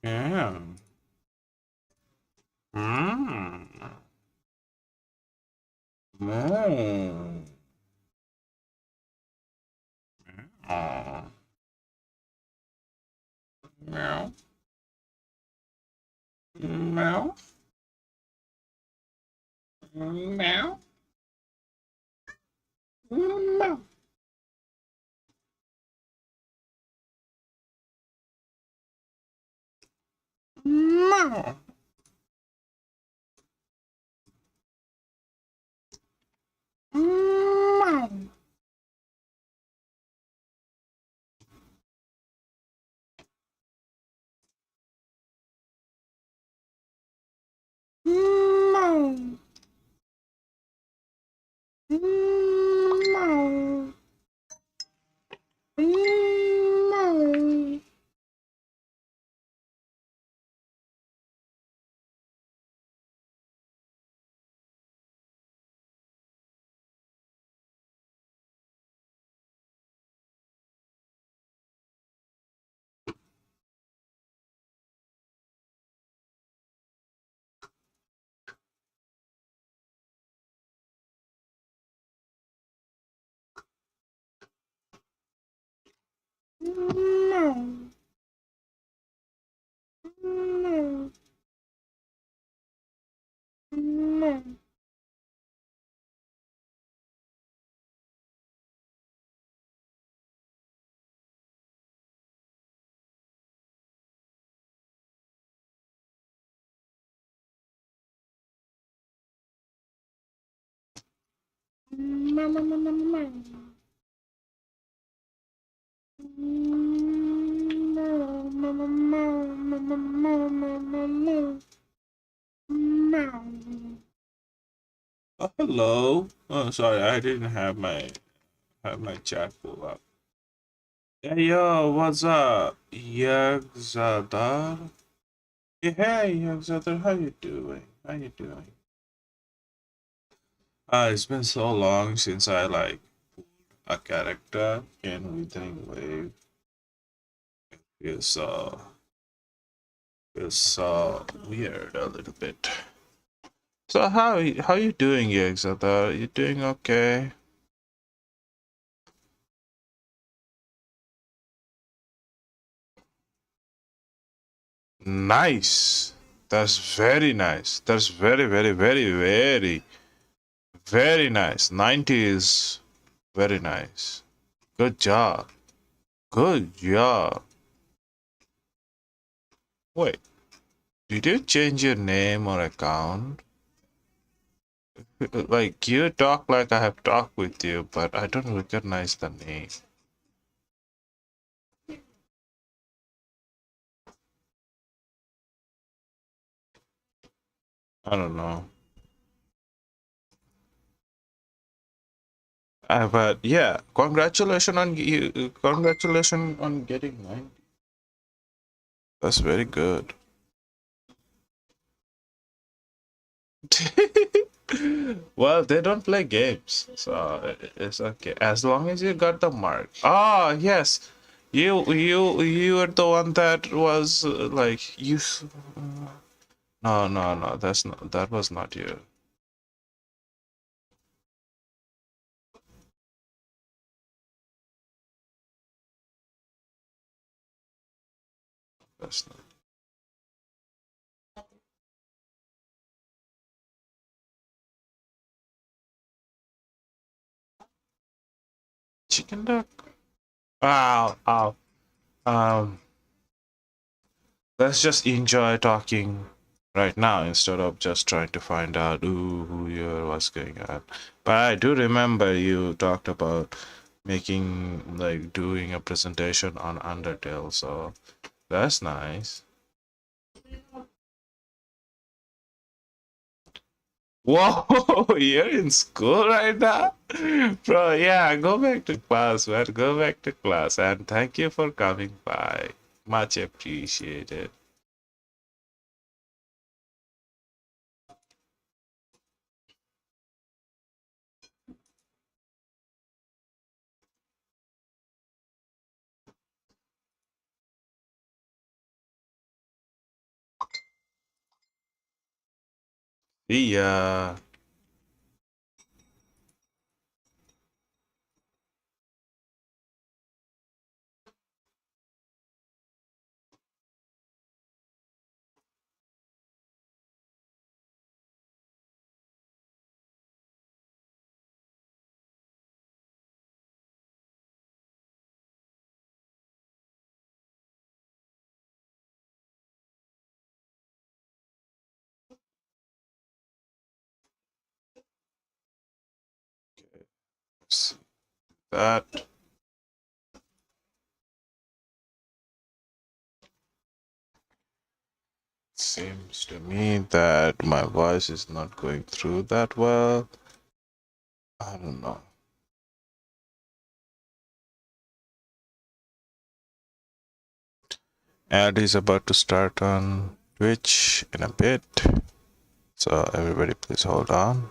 Yeah. Mm. Mm. Aw. Meow. Meow. Meow. Meow. Meow. Meow. Meow. Meow. Meow. Meow. Meow. Meow. Meow. Meow. Meow. Meow. Oh, hello. Oh, sorry, I didn't have my chat pulled up. Hey, yo, what's up, Yagzadar? Hey, Yagzadar, how you doing? How you doing? It's been so long since I like a character in Wuthering Wave. Feels feels so weird a little bit. So how you doing, Yagzadar? You doing okay? Nice. That's very nice. That's very nice. 90 is very nice. Good job. Good job. Wait, did you change your name or account? Like, you talk like I have talked with you, but I don't recognize the name. I don't know. But yeah, congratulations on getting 90. That's very good. Well, they don't play games, so it's okay. As long as you got the mark. Ah, yes. You were the one that was like no, no, no. That was not you. That's not chicken duck. Wow, wow. Um, let's just enjoy talking right now instead of just trying to find out who you're what's going on. But I do remember you talked about making like doing a presentation on Undertale, so that's nice. Whoa, you're in school right now? Bro, yeah, go back to class, man. Go back to class. And thank you for coming by. Much appreciated. See ya. See that. Seems to me that my voice is not going through that well. I don't know. Ad is about to start on Twitch in a bit. So everybody please hold on.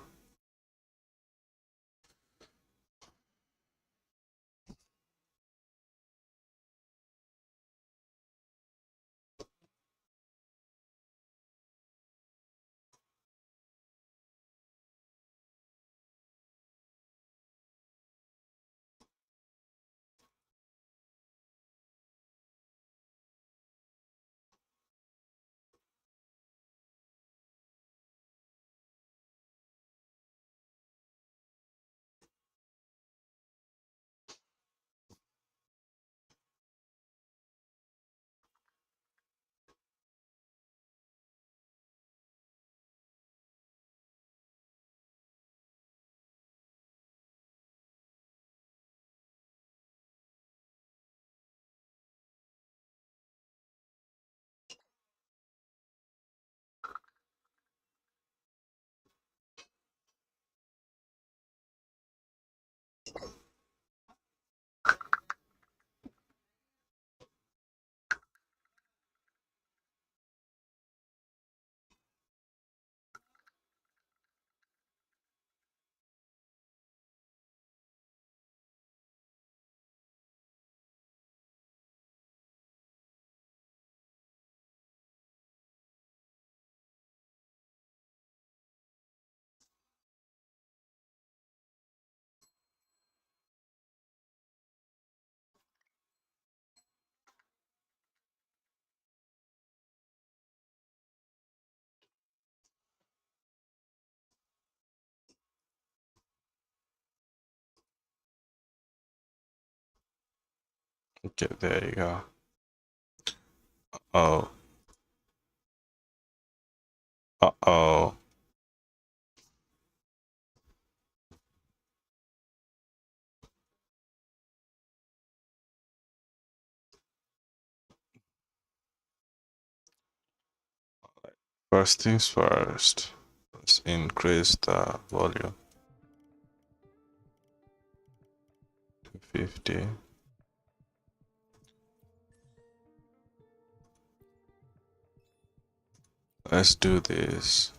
Okay, there you go. Oh, uh-oh. First things first. Let's increase the volume to 50. Let's do this.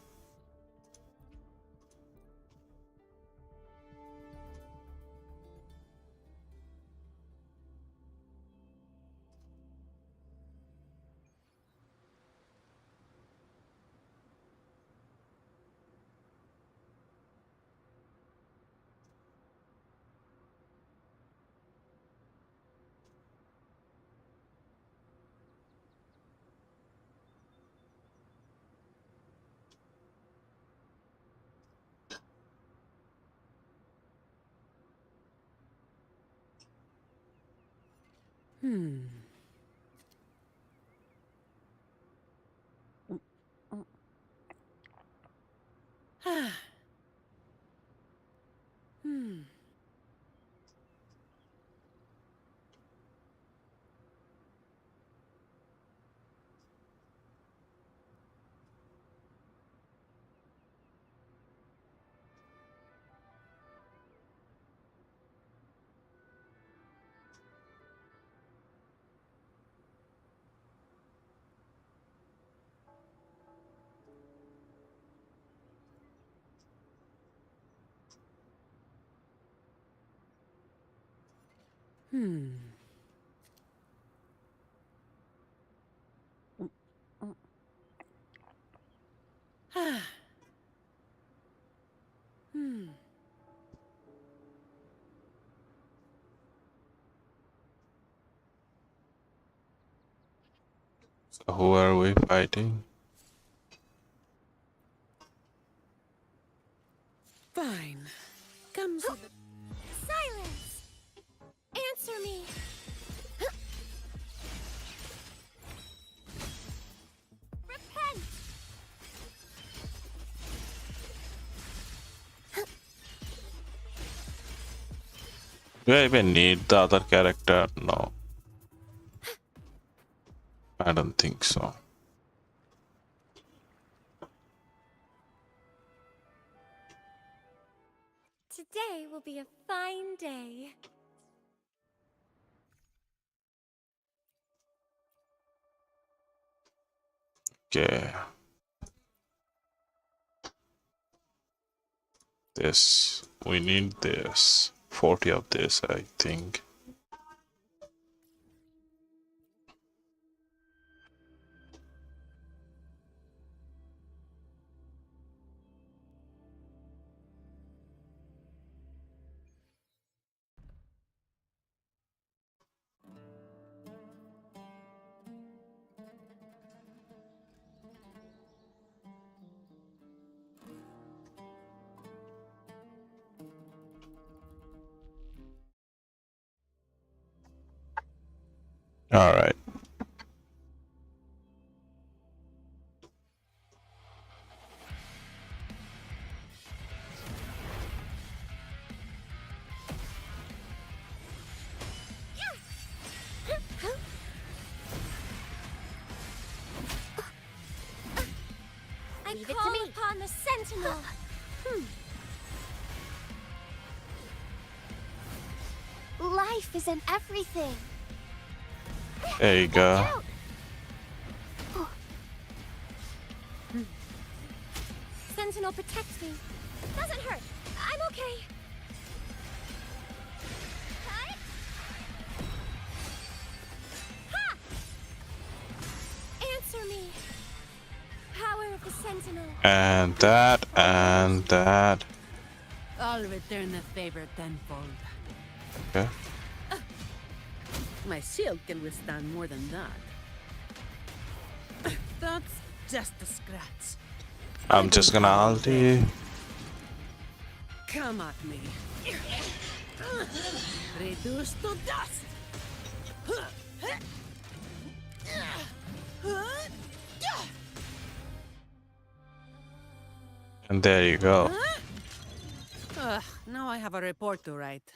So who are we fighting? Fine. Come to the... Silence! Answer me! Repent! Do I even need the other character? No. I don't think so. Today will be a fine day. Okay. This. We need this. 40 of this, I think. Alright. Leave it to me. Upon the sentinel. Life isn't everything. There you go. Sentinel protects me. Doesn't hurt. I'm okay. Cut. Ha! Answer me. Power of the sentinel. And that, and that. I'll return the favor tenfold. Okay. My shield can withstand more than that. That's just a scratch. I'm just gonna ulti. Come at me. Reduced to dust. And there you go. Now I have a report to write.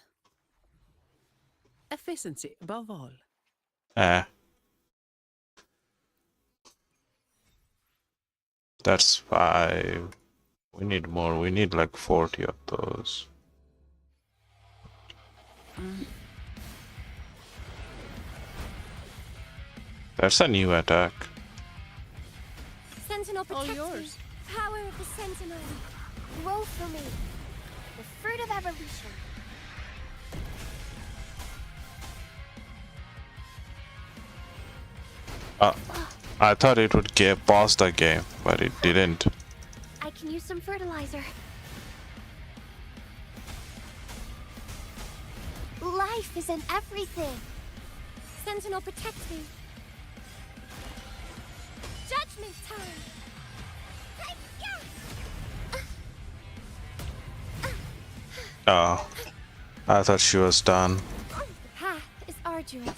Efficiency above all. Eh. That's 5. We need more. We need like 40 of those. That's a new attack. Sentinel All protects yours. me. Power of the sentinel. Grow for me. The fruit of evolution. I thought it would pause the game, but it didn't. I can use some fertilizer. Life isn't everything. Sentinel protects me. Judgment time. Oh, I thought she was done. The path is arduous.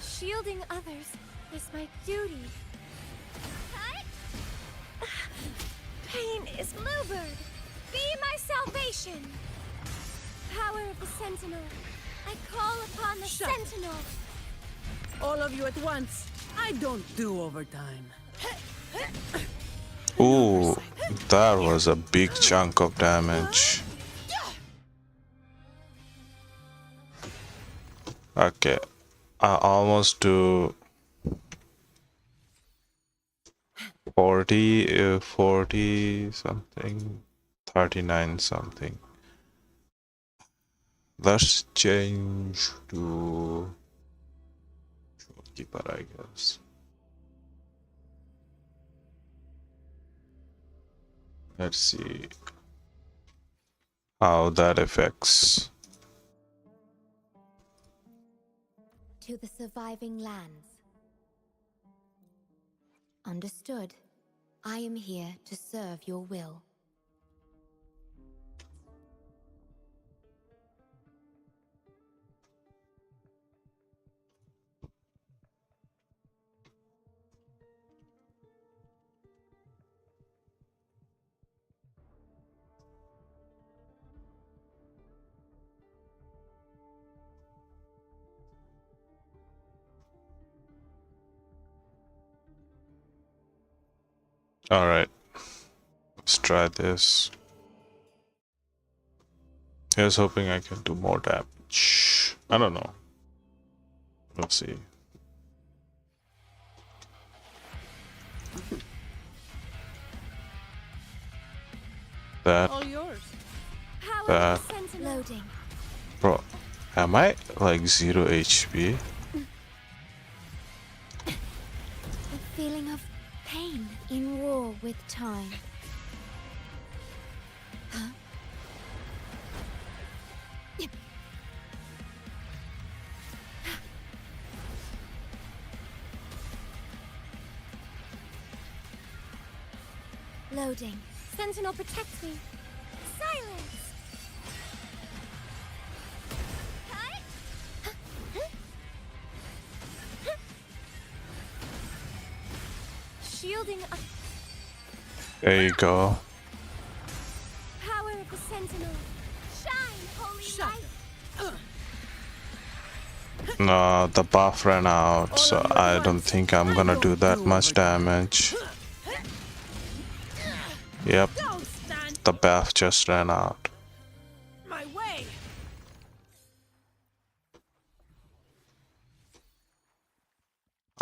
Shielding others is my duty. Pain is lured. Be my salvation. Power of the sentinel. I call upon the Shut. sentinel. All of you at once. I don't do overtime. Ooh, that was a big chunk of damage. Okay, I almost do 40, 40 something, 39 something. Let's change to keeper, I guess. Let's see how that affects. To the surviving lands. Understood. I am here to serve your will. Alright, let's try this. Here's hoping I can do more damage. I don't know. Let's see. That, All yours. Power that. of the Sentinel. Loading. Bro, am I like 0 HP? A feeling of pain in war with time. Huh? Loading. Sentinel, protect me. Silence. Shielding up. There you go. Power of the Sentinel. Shine, holy Shut light. No, the buff ran out, so of you at I don't once. think I'm gonna do that much damage. Yep, Don't stand the buff just ran out. my way.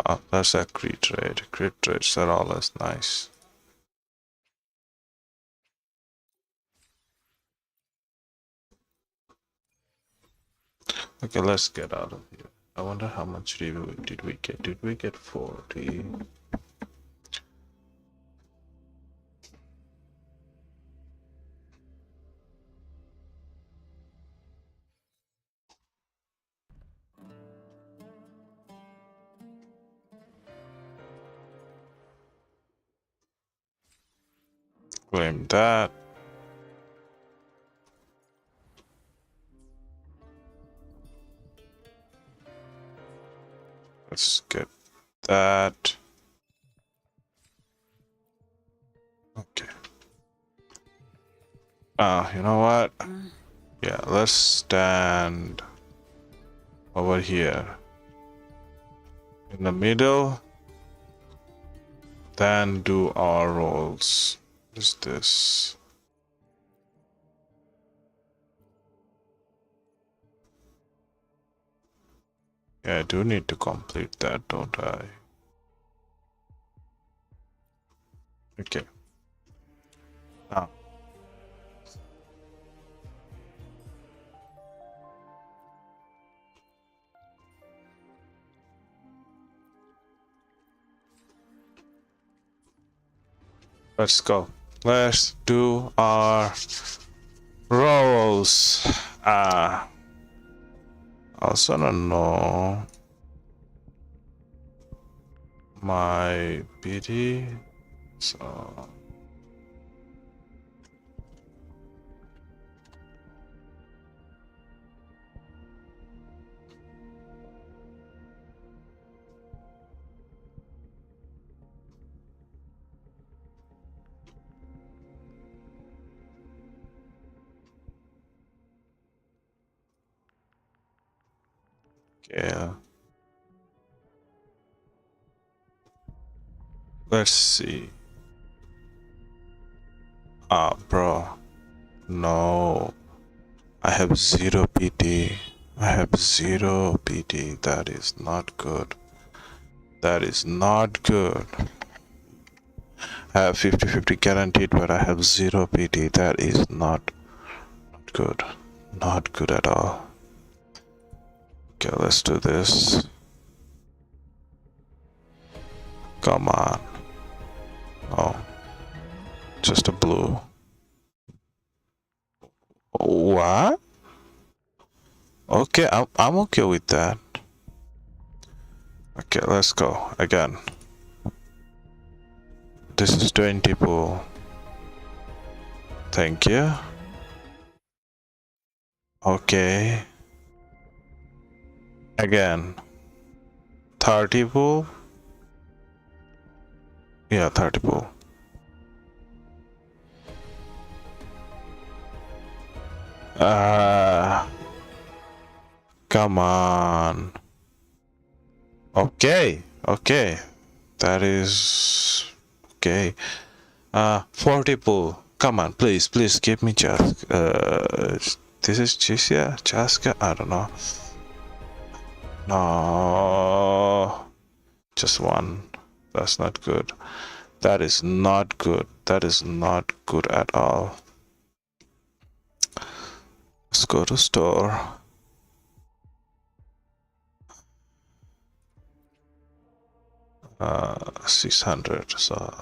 Oh, that's a crit rate. Crit rates are always nice. Okay, let's get out of here. I wonder how much review did we get? Did we get 40? Claim that. Let's get that. Okay. You know what? Yeah, let's stand over here in the middle, then do our rolls. What is this? Yeah, I do need to complete that, don't I? Okay. Now, let's go. Let's do our rolls. I also don't know my BD, so yeah. Let's see. Bro. No. I have 0 PT. I have 0 PT. That is not good. That is not good. I have 50-50 guaranteed, but I have 0 PT. That is not good. Not good at all. Okay, let's do this. Come on. Oh. Just a blue. What? Okay, I'm okay with that. Okay, let's go again. This is 20 pool. Thank you. Okay. Again. 30 pool. Yeah, 30 pool. Come on. Okay. Okay. That is okay. 40 pool. Come on, please, please give me just this is Chisa, Chaska, I don't know. No, just one. That's not good. That is not good. That is not good at all. Let's go to store. Uh, 600. So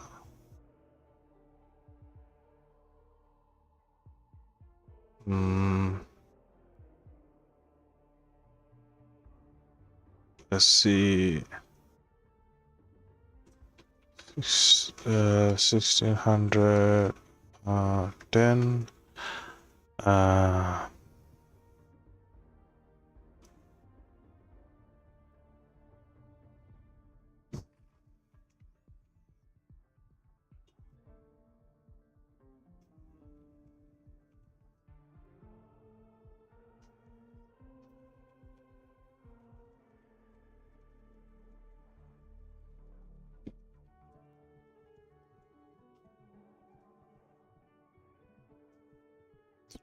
let's see. 1600. 10.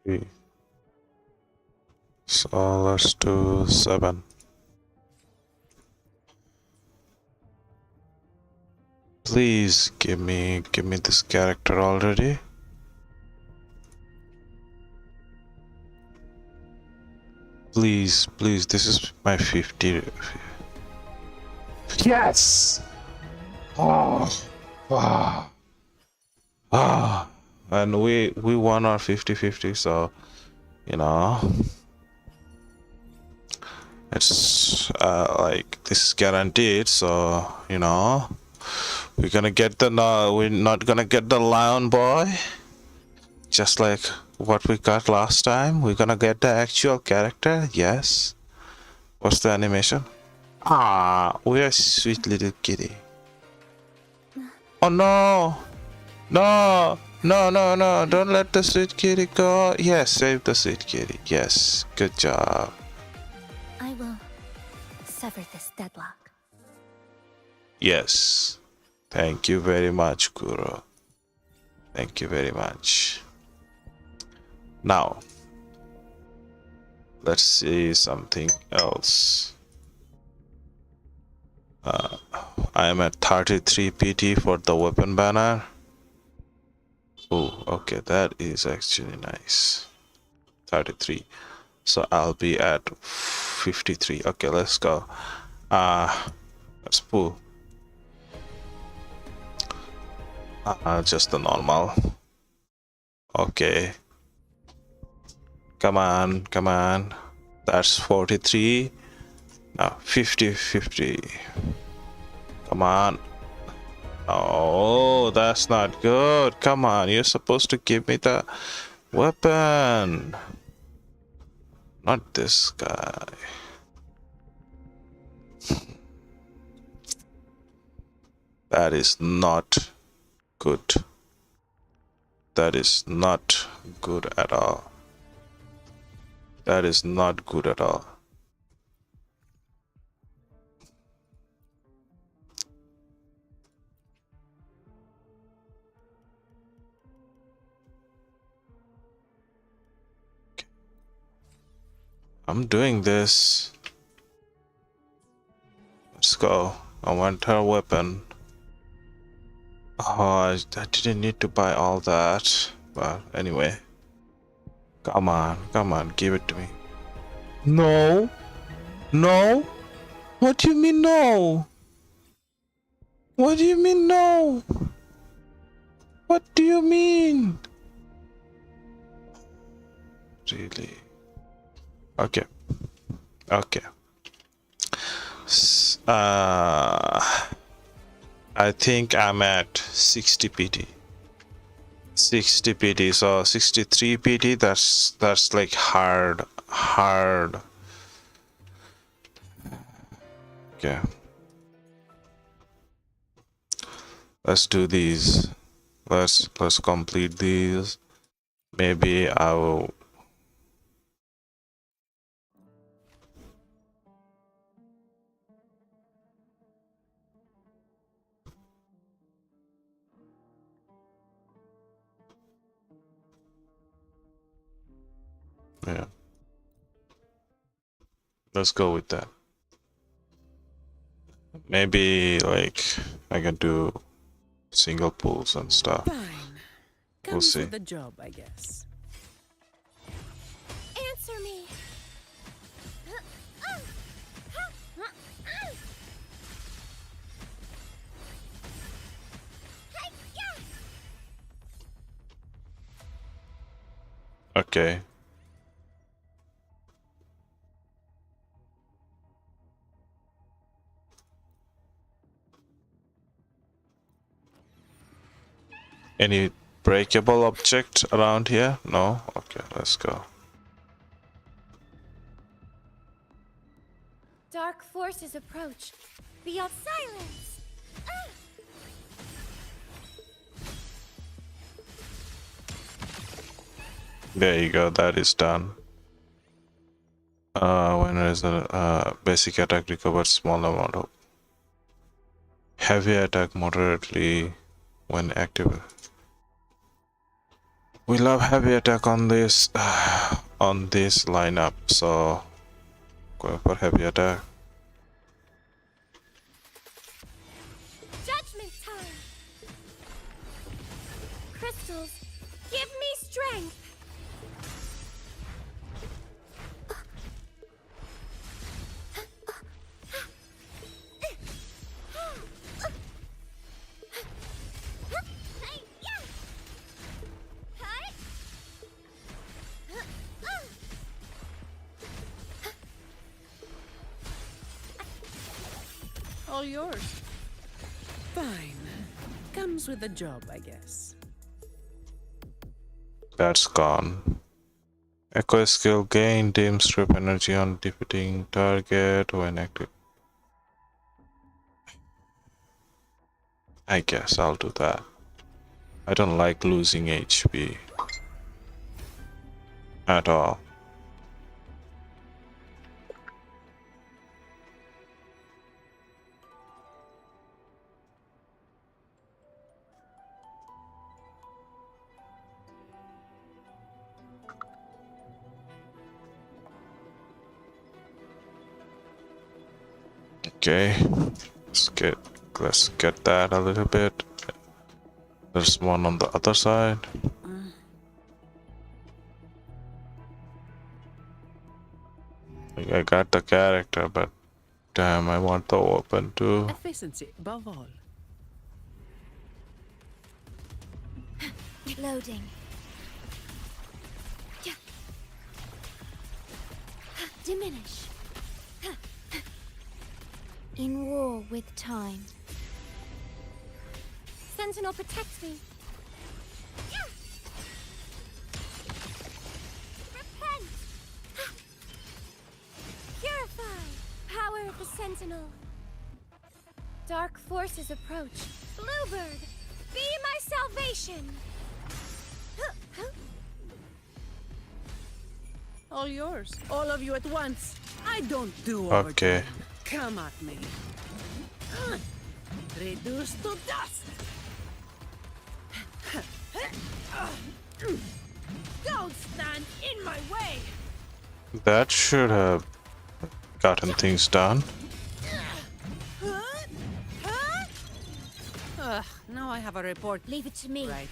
3. So let's do 7. Please give me this character already. Please, please, this is my 50. Yes! Oh, wow. Ah, and we won our 50-50, so you know it's like this is guaranteed, so you know we're gonna get the we're not gonna get the lion boy just like what we got last time. We're gonna get the actual character. Yes. What's the animation? Ah, we are sweet little kitty. Oh no, no, no, no, no, don't let the sweet kitty go. Yes, save the sweet kitty. Yes, good job. I will sever this deadlock. Yes, thank you very much, Kuro. Thank you very much. Now, let's see something else. I am at 33 PT for the weapon banner. Oh, okay, that is actually nice. 33. So I'll be at 53. Okay, let's go. Let's pull. Just the normal. Okay. Come on, come on. That's 43. Now 50. Come on. Oh, that's not good. Come on, you're supposed to give me the weapon. Not this guy. That is not good. That is not good at all. That is not good at all. I'm doing this. Let's go. I want her weapon. Oh, I didn't need to buy all that. But anyway. Come on, give it to me. No. No? What do you mean no? What do you mean no? What do you mean? Really? Okay. Okay. I think I'm at 60 PT. 60 PT, so 63 PT, that's like hard. Okay. Let's do these. Let's complete these. Maybe I will. Yeah. Let's go with that. Maybe like I can do single pulls and stuff. Fine. We'll Comes see. with the job, I guess. Answer me. Okay. Any breakable object around here? No? Okay, let's go. Dark forces approach. Be of silence. There you go, that is done. When is the basic attack recovers small amount of heavy attack moderately when active. We love heavy attack on this lineup, so going for heavy attack. Judgment time. Crystals, give me strength. All yours. Fine. Comes with the job, I guess. That's gone. Echo skill gain dim strip energy on defeating target when active. I guess I'll do that. I don't like losing HP at all. Okay, let's get that a little bit. There's one on the other side. I got the character, but damn, I want the weapon too. Efficiency above all. Loading. Diminish. In war with time. Sentinel, protect me. Repent. Purify. Power of the Sentinel. Dark forces approach. Bluebird, be my salvation. All yours. All of you at once. I don't do Okay. overtime. Come at me. Reduced to dust. Don't stand in my way. That should have gotten things done. Now I have a report. Leave it to me. Right.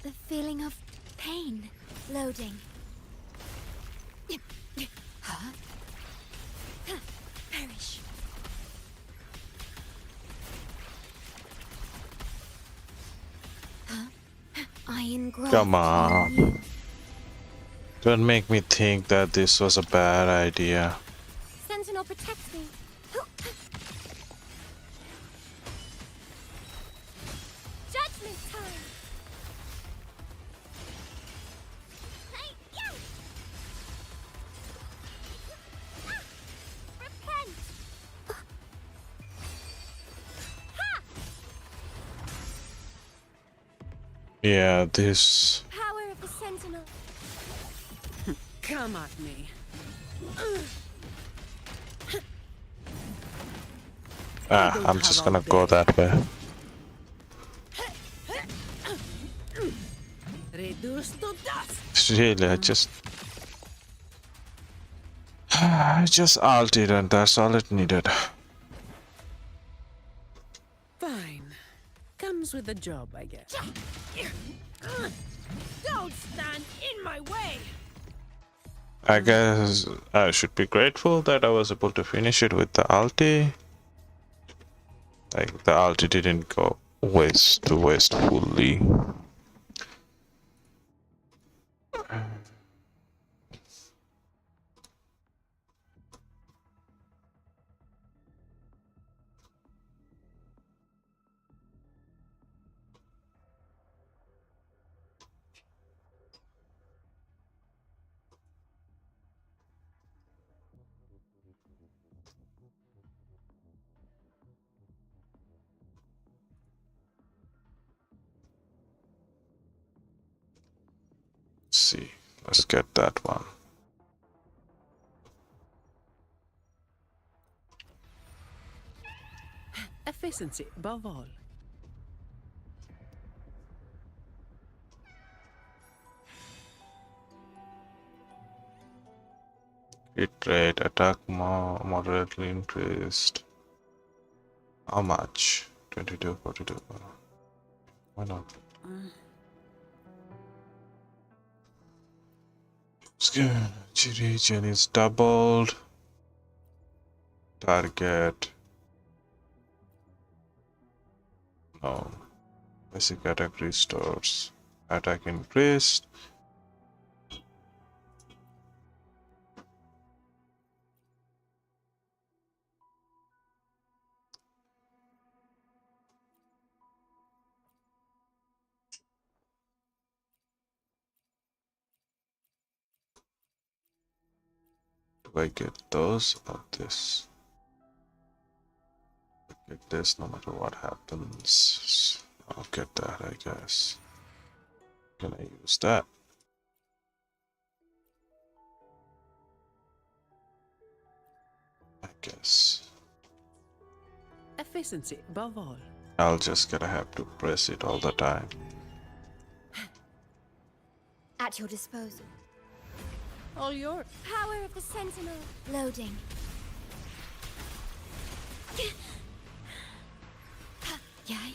The feeling of pain. Loading. Huh? Perish. Huh? I engraft Come on. you. Don't make me think that this was a bad idea. Sentinel, protect me. Yeah, this. Power of the Sentinel. Come at me. I don't I'm have just all gonna go day. that way. Reduced to dust. Really, I just ulted and that's all it needed. Fine. Comes with the job, I guess. Don't stand in my way. I guess I should be grateful that I was able to finish it with the ulti. Like the ulti didn't go waste fully. Let's see. Let's get that one. Efficiency above all. Hit rate, attack moderately increased. How much? 22, 42. Why not? Region is doubled. Target. No. Basic attack restores. Attack increased. Do I get those or this? I get this no matter what happens. I'll get that, I guess. Can I use that? I guess. Efficiency above all. I'll just gonna have to press it all the time. At your disposal. All yours. Power of the Sentinel. Loading. Yay.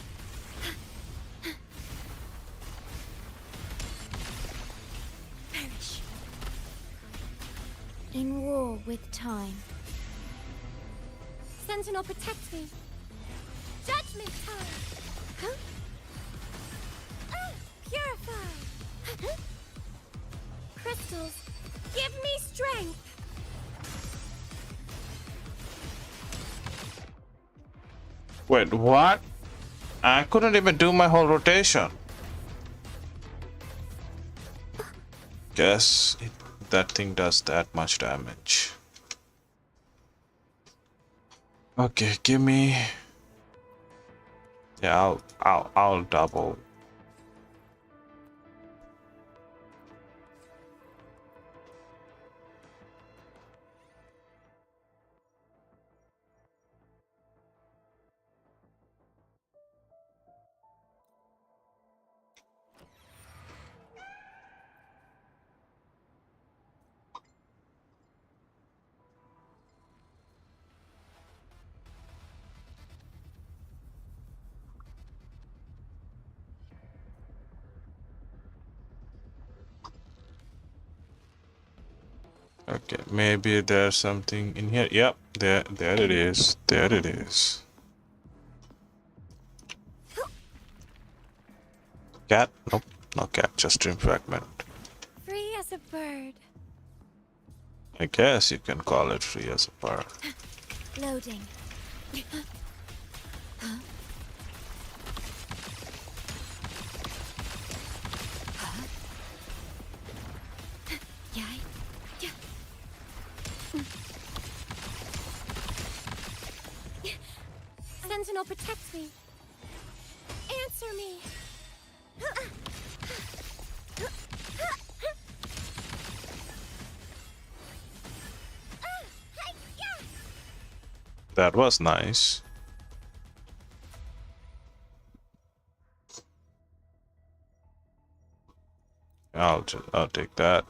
Perish. In war with time. Sentinel, protect me. Judgment time. Huh? Purify. Crystals, give me strength. Wait, what? I couldn't even do my whole rotation. Guess that thing does that much damage. Okay, give me. Yeah, I'll double. Okay, maybe there's something in here. Yep, there it is. There it is. Cat? Nope, no cat, just dream fragment. Free as a bird. I guess you can call it free as a bird. Loading. Yay. Sentinel, protect me. Answer me. That was nice. I'll take that.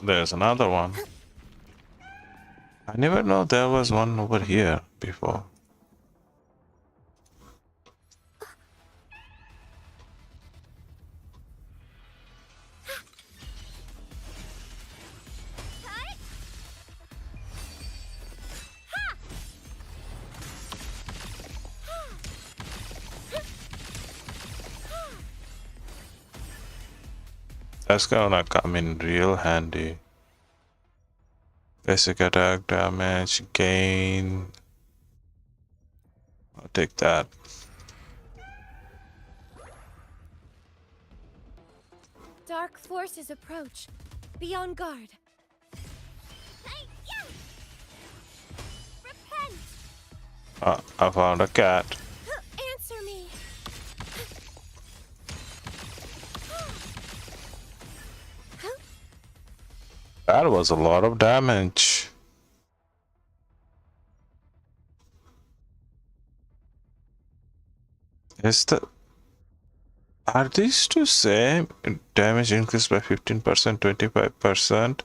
There's another one. I never know there was one over here before. That's gonna come in real handy. Basic attack damage gain. I'll take that. Dark forces approach. Be on guard. Repent! I found a cat. Answer me! That was a lot of damage. Are these two same? Damage increased by 15%, 25%,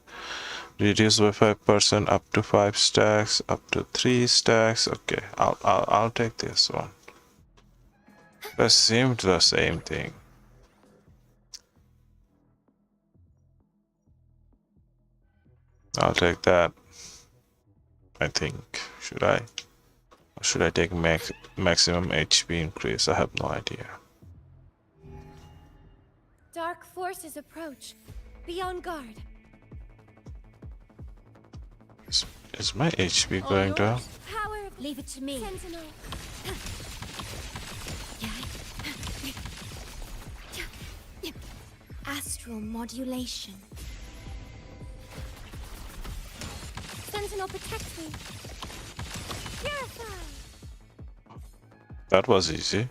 reduced by 5%, up to 5 stacks, up to 3 stacks. Okay, I'll take this one. That seemed the same thing. I'll take that. I think. Should I? Or should I take maximum HP increase? I have no idea. Dark forces approach. Be on guard. Is my HP going down? Power of Leave it to me. Sentinel. Astral modulation. Sentinel, protect me. Purify. That was easy.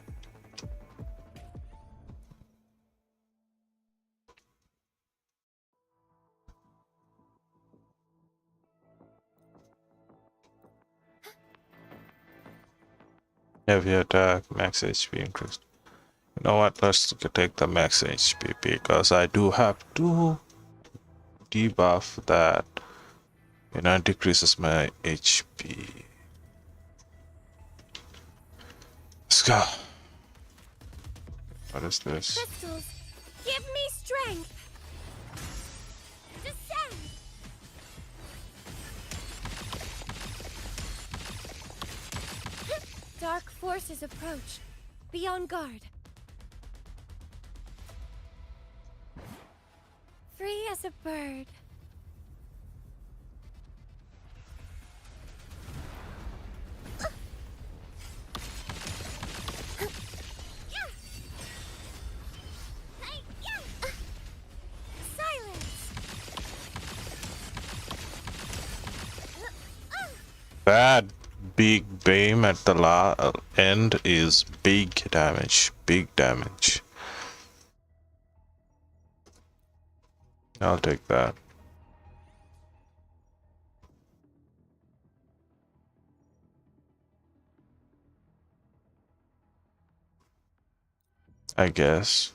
Heavy attack, max HP increased. You know what? Let's take the max HP because I do have to debuff that. And it decreases my HP. Let's go. What is this? Crystals, give me strength. Descend. Dark forces approach. Be on guard. Free as a bird. That big beam at the end is big damage. Big damage. I'll take that. I guess.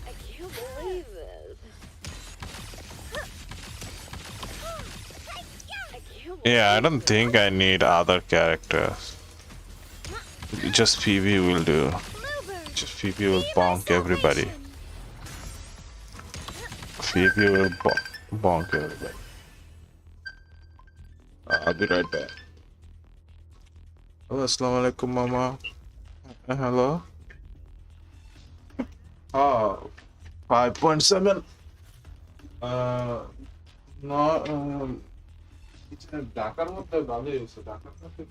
I can't believe this. Yeah, I don't think I need other characters. Just PV will do. Bluebird, Just PV will be my bonk everybody. salvation. PV will bonk everybody. I'll be right back. Oh, assalamu alaikum, mama. Hello? Oh, 5.7. No, it's a Dakar মধ্যে ভালোই হয়েছে ঢাকার মধ্যে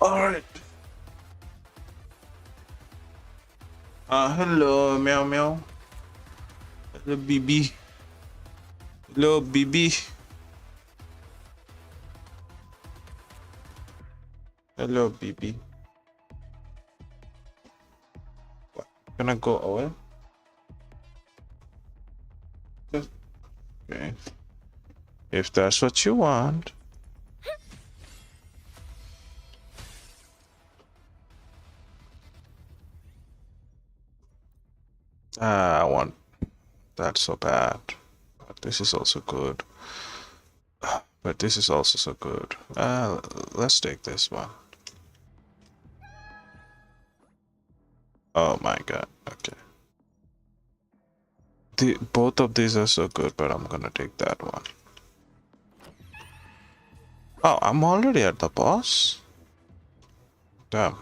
Alright. Hello, meow meow. Hello, BB. Hello, BB. Hello, BB. What? Gonna go away? Just okay. If that's what you want. I want that so bad. But this is also good. But this is also so good. Let's take this one. Oh my god. Okay. Both of these are so good, but I'm gonna take that one. Oh, I'm already at the boss? Damn.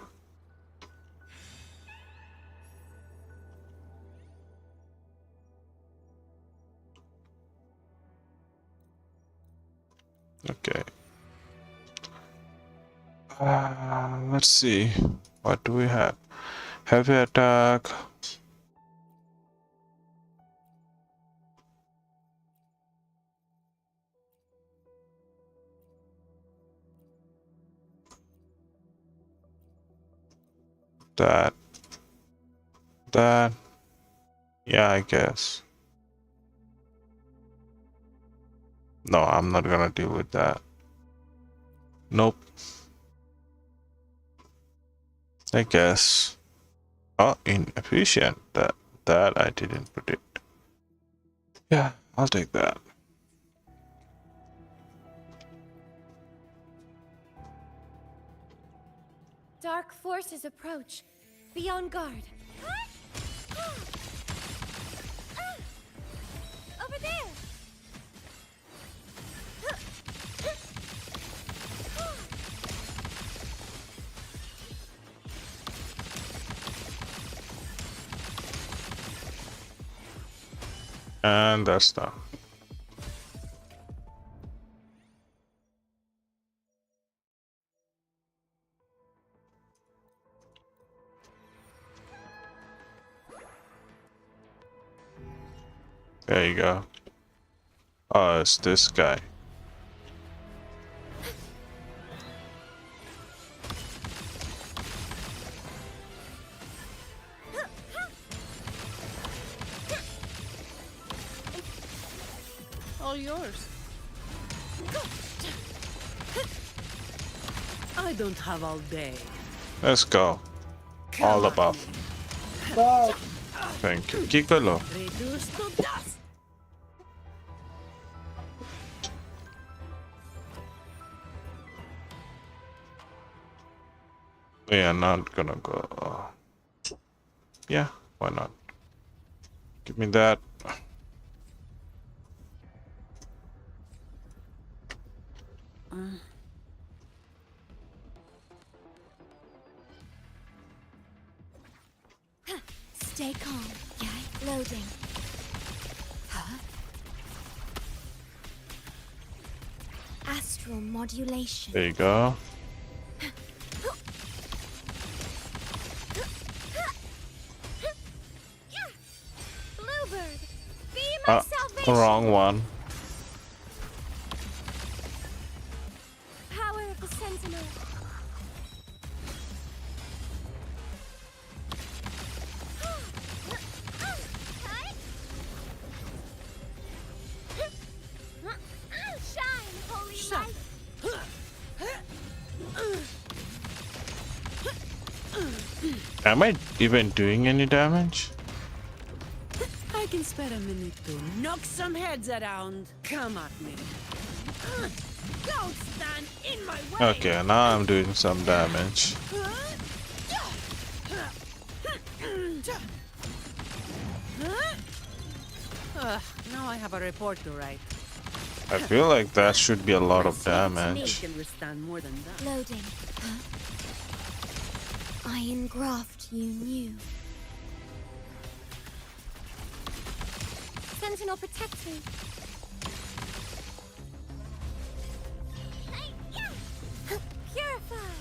Okay. Let's see. What do we have? Heavy attack. That. That. Yeah, I guess. No, I'm not gonna deal with that. Nope. I guess. Oh, inefficient. That I didn't predict. Yeah, I'll take that. Dark forces approach. Be on guard. Over there! And that's done. There you go. Oh, it's this guy. All yours. I don't have all day. Let's go. All the buff. Thank you. Kikolo. Reduced to dust. We are not gonna go. Yeah, why not? Give me that. Stay calm. Yai, loading. Huh? Astral modulation. There you go. Bluebird, be my salvation. Wrong one. Power of the Sentinel. Shine, holy light. Am I even doing any damage? I can spare a minute to knock some heads around. Come at me. Don't stand in my way. Okay, now I'm doing some damage. Now I have a report to write. I feel like that should be a lot of Me damage. can withstand more than that. Loading. Huh? Iron graft you knew. Sentinel, protect me. Purify.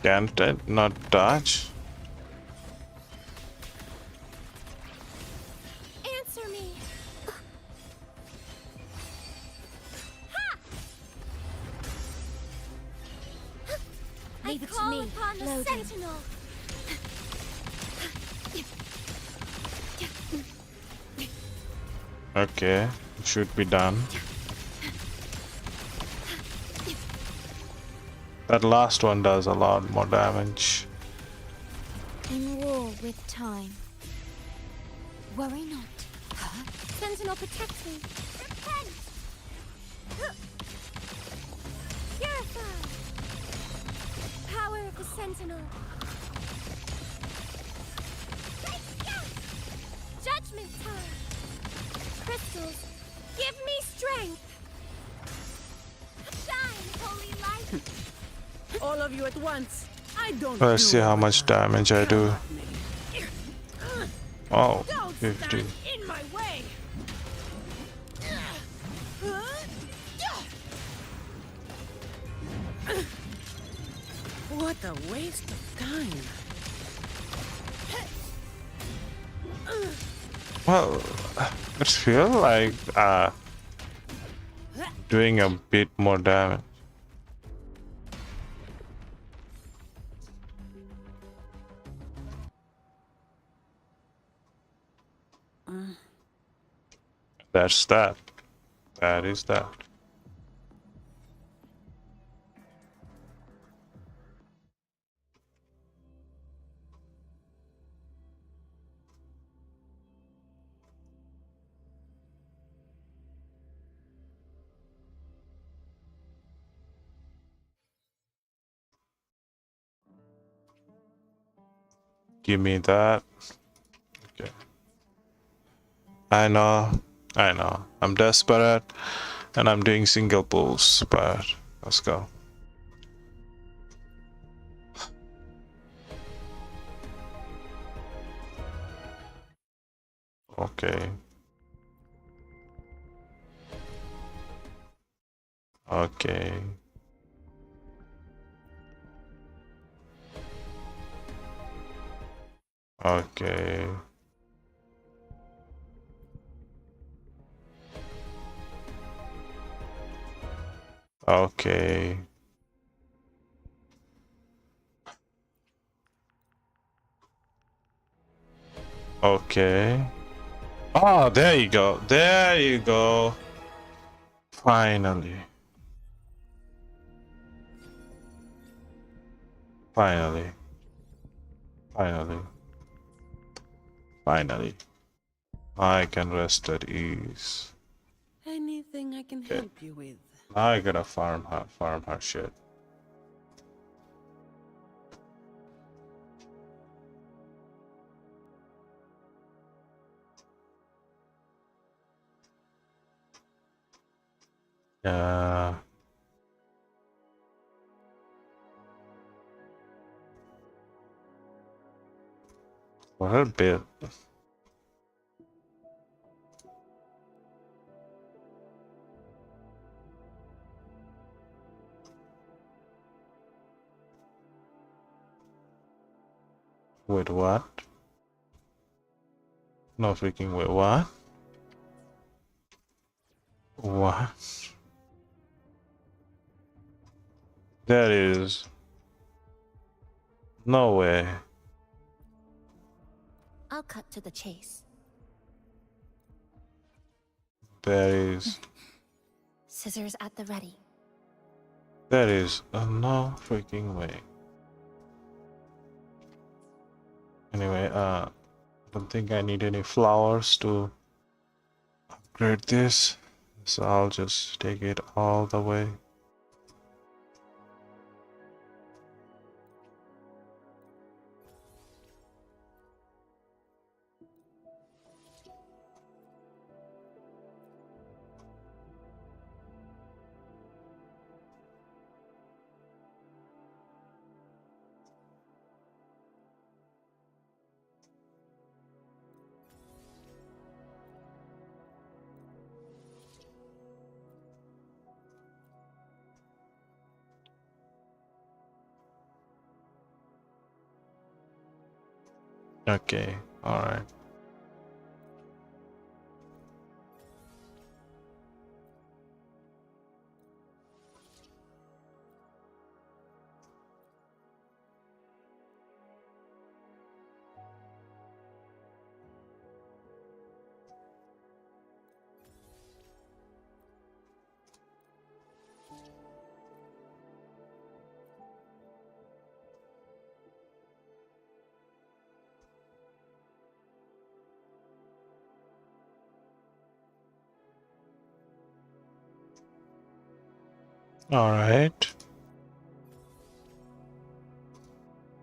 Can't I not dodge? Answer me. Leave I it to call me. upon the Loading. Sentinel. Okay, it should be done. That last one does a lot more damage. In war with time. Worry not. Huh? Sentinel, protect me. Repent. Purify. Power of the Sentinel. Judgment time. Crystals, give me strength. Shine, holy light. All of you at once. I don't. Let's do see how overtime. much damage I do. Come at me. Oh, Don't 50. stand in my way. What a waste of time. Well, I feel like doing a bit more damage. That's that. That is that. Give me that. Okay. I know. I'm desperate and I'm doing single pulls, but let's go. Okay. Okay. Okay. Okay. Okay. Oh, there you go. There you go. Finally. Finally. Finally. Finally. I can rest at ease. Anything I can help you with? Now I gotta farm her shit. Uh, what a bit. Wait, what? No freaking wait, what? What? That is no way. I'll cut to the chase. There is Scissors at the ready. no freaking way. Anyway, I don't think I need any flowers to upgrade this, so I'll just take it all the way. Okay, alright. Alright.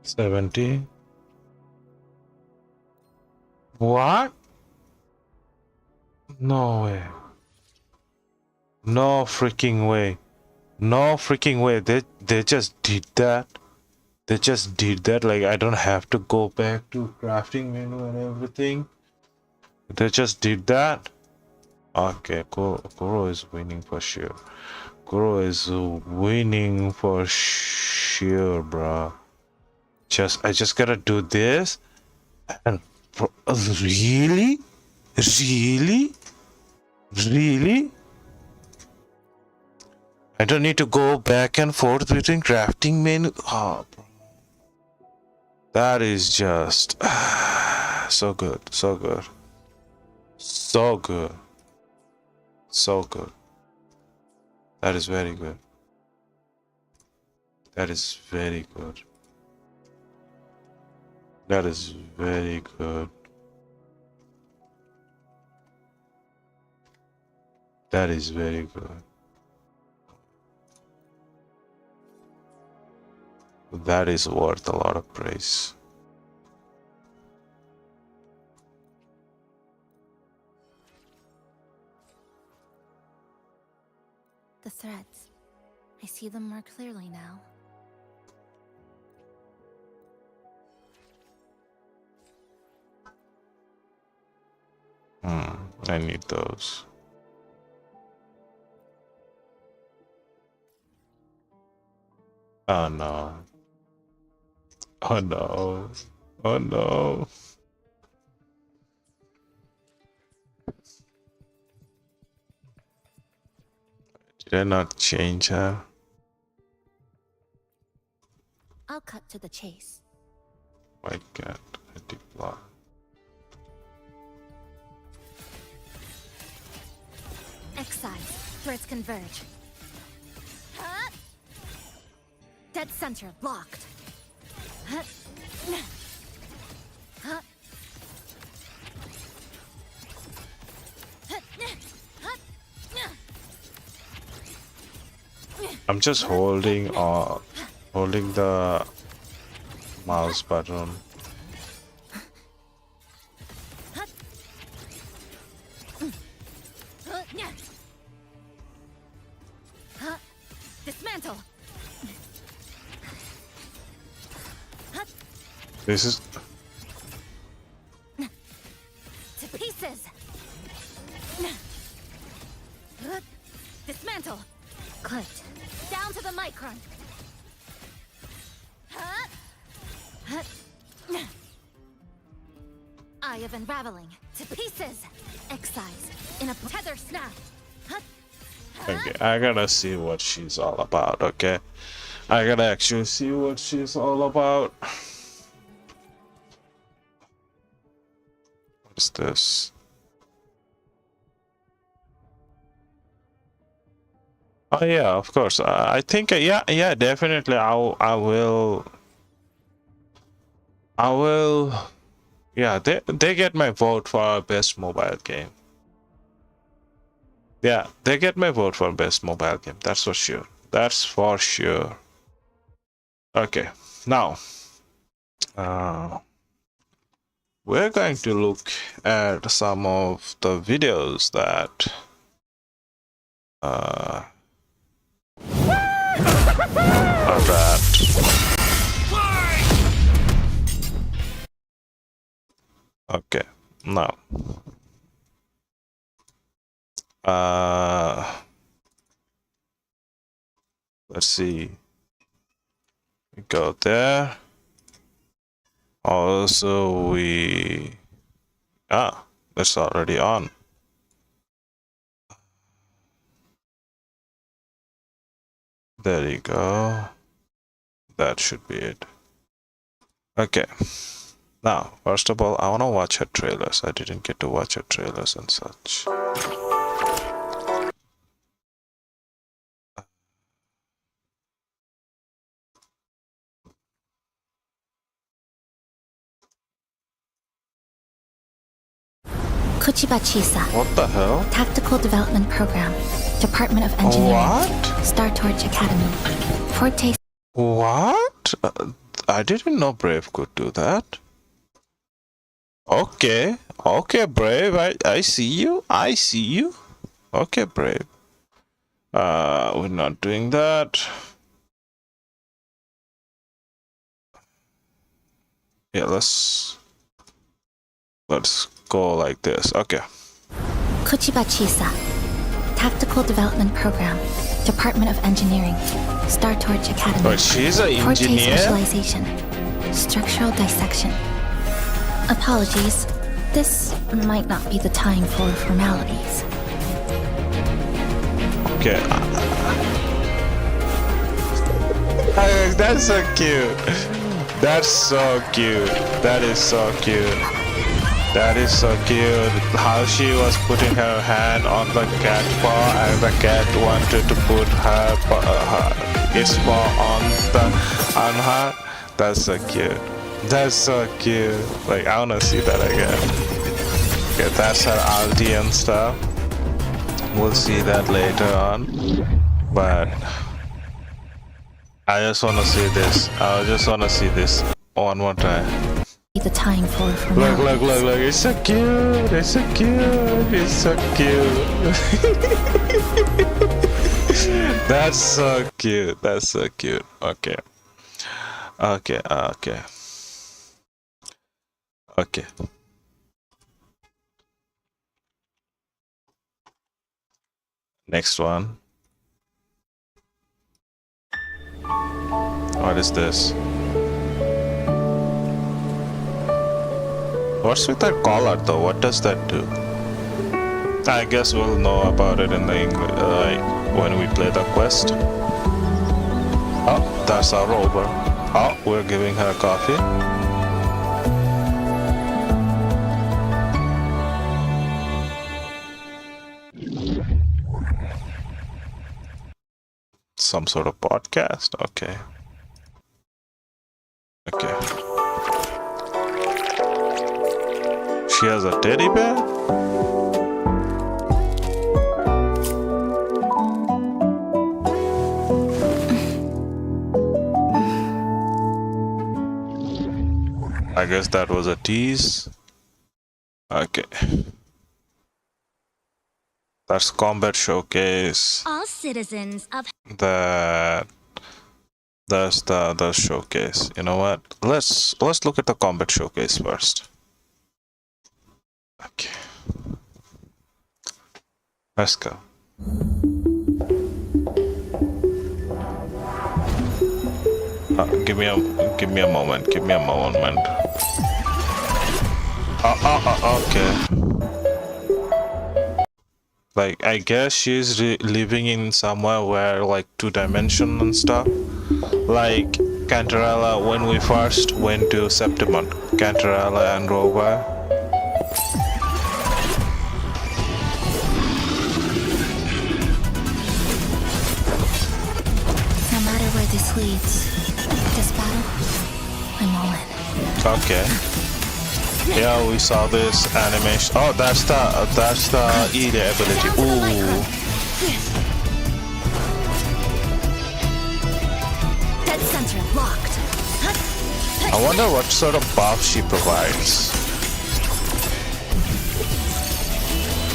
70. What? No way. No freaking way. No freaking way. They just did that. They just did that. Like I don't have to go back to crafting menu and everything. They just did that. Okay, Kuro is winning for sure. Kuro is winning for sure, bro. I just gotta do this, and really, really, really. I don't need to go back and forth between crafting menu. Oh, bro. That is just so good, so good, so good, so good. That is very good. That is very good. That is very good. That is very good. That is worth a lot of praise. The threads. I see them more clearly now. I need those. Oh no. Oh no. Oh no. Did I not change her? I'll cut to the chase. White cat. I did block. Excise. Threads converge. Dead center locked. I'm just holding the mouse button. Dismantle. This is To pieces. Dismantle. Clipped. Down to the micron. Eye of unraveling. To pieces. Excise. In a tether snap. okay. I gotta see what she's all about. Okay, I gotta actually see what she's all about. What's this? Oh yeah, of course. I think yeah, definitely. I will. Yeah, they get my vote for best mobile game. Yeah, they get my vote for best mobile game. That's for sure. That's for sure. Okay, now we're going to look at some of the videos that are that. Okay, now let's see. We go there. Also, that's already on. There you go. That should be it. Okay. Now, first of all, I want to watch her trailers. I didn't get to watch her trailers and such. Chisa. What the hell? Tactical Development Program. Department of Engineering. What? Star Torch Academy. Forte. What? I didn't know Brave could do that. Okay. Okay, Brave. I see you. I see you. Okay, Brave. We're not doing that. Yeah, let's go like this. Okay. Chisa. Tactical Development Program. Department of Engineering. Star Torch Academy. But she's an Forte engineer. Specialization. Structural Dissection. Apologies. This might not be the time for formalities. Okay. That's so cute. That's so cute. That is so cute. That is so cute. How she was putting her hand on the cat paw, and the cat wanted to put its paw on her. That's so cute. That's so cute. Like, I wanna see that again. Okay, that's her ulti and stuff. We'll see that later on. But I just wanna see this. I just wanna see this one more time. The time for formalities. Look. It's so cute. It's so cute. It's so cute. That's so cute. That's so cute. Okay. Okay. Next one. What is this? What's with that collar though? What does that do? I guess we'll know about it in the English, when we play the quest. Oh, that's our rover. Oh, we're giving her coffee. Some sort of podcast. Okay. She has a teddy bear? I guess that was a tease. Okay. That's combat showcase. All citizens of That's the showcase. You know what? Let's look at the combat showcase first. Okay. Let's go. Give me a moment. Give me a moment. Okay. Like, I guess she's living in somewhere where like 2-dimension and stuff. Like Cantarella when we first went to Septimon. Cantarella and Rova. No matter where this leads, this battle, I'm all in. Okay. Yeah, we saw this animation. Oh, that's the Ida ability. Ooh. Dead center locked. I wonder what sort of buff she provides.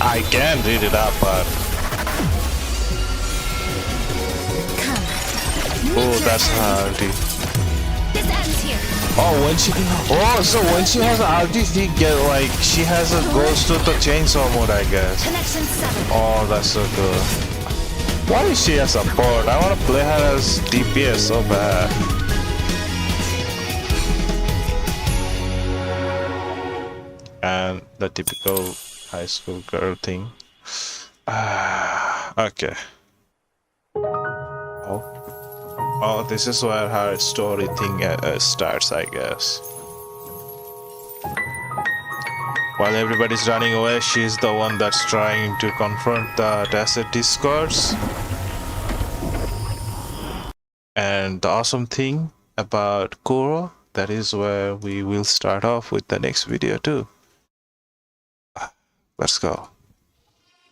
I can read it up, but Come. oh, that's her ulti. This ends here. Oh, so when she has an ulti, she has a goes to the chainsaw mode, I guess. Connection 7. Oh, that's so good. Why is she a support? I want to play her as DPS so bad. And the typical high school girl thing. Okay. Oh, this is where her story thing starts, I guess. While everybody's running away, she's the one that's trying to confront the Tacit Discourse. And the awesome thing about Kuro, that is where we will start off with the next video too. Let's go.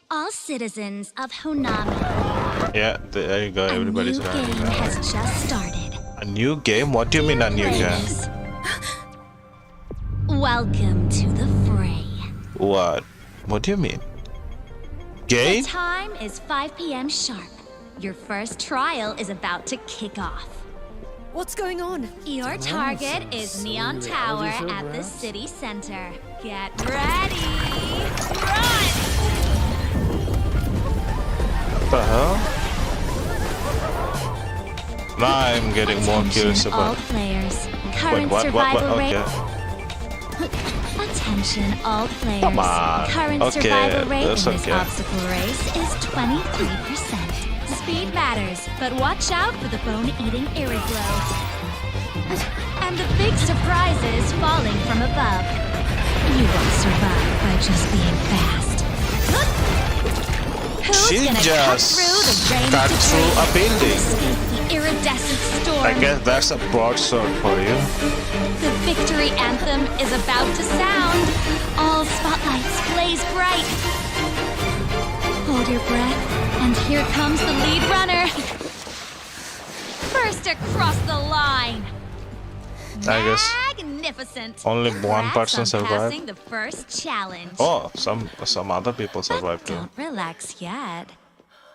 all citizens of Honami. Yeah, there you go. Everybody's a new running game around. has just started. A new game? What do you mean a new game? Players, welcome to the fray. What? What do you mean? The Game? time is 5 p.m. sharp. Your first trial is about to kick off. What's going on? Your target is Neon Tower at the city center. Get ready! Run! What the hell? Now I'm getting more curious Attention all about. players. Wait, Current what? survival Okay. rate. Attention all players. Come on. Current Okay, survival rate in that's this okay. obstacle race is 23%. Speed matters, but watch out for the bone-eating Iriglow. And the big surprises falling from above. You won't survive by just being fast. Who's She gonna cut just through the rain cut of through a debris? building. Escape the iridescent storm. I guess that's a broadsword for you. The victory anthem is about to sound. All spotlights blaze bright. Hold your breath, and here comes the lead runner. First across the line. I guess Magnificent. only one Congrats person on survived. passing the first challenge. Oh, some other people survived too. Don't relax yet.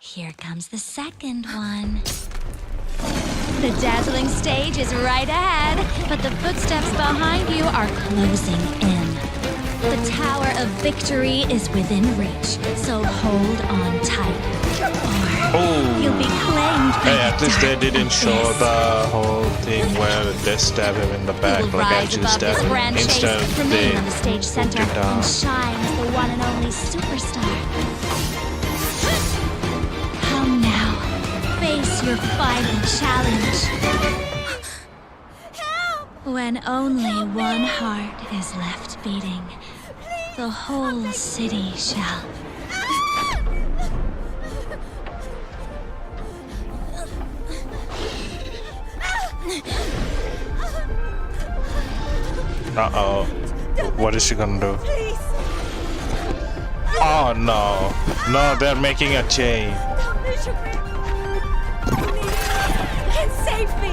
Here comes the second one. The dazzling stage is right ahead, but the footsteps behind you are closing in. The Tower of Victory is within reach, so hold on tight. Or you'll be claimed by Hey, the at least they dark didn't show abyss. the whole thing where they stab him in the You back, will like rise actually above stab this him. grand chase, Instead, they remain on the stage put center, him down. and shine as the one and only superstar. Come now, face your final challenge. When only one heart is left beating, the whole city shall. Uh-oh. What is she gonna do? Oh no. No, they're making a chain. Save me!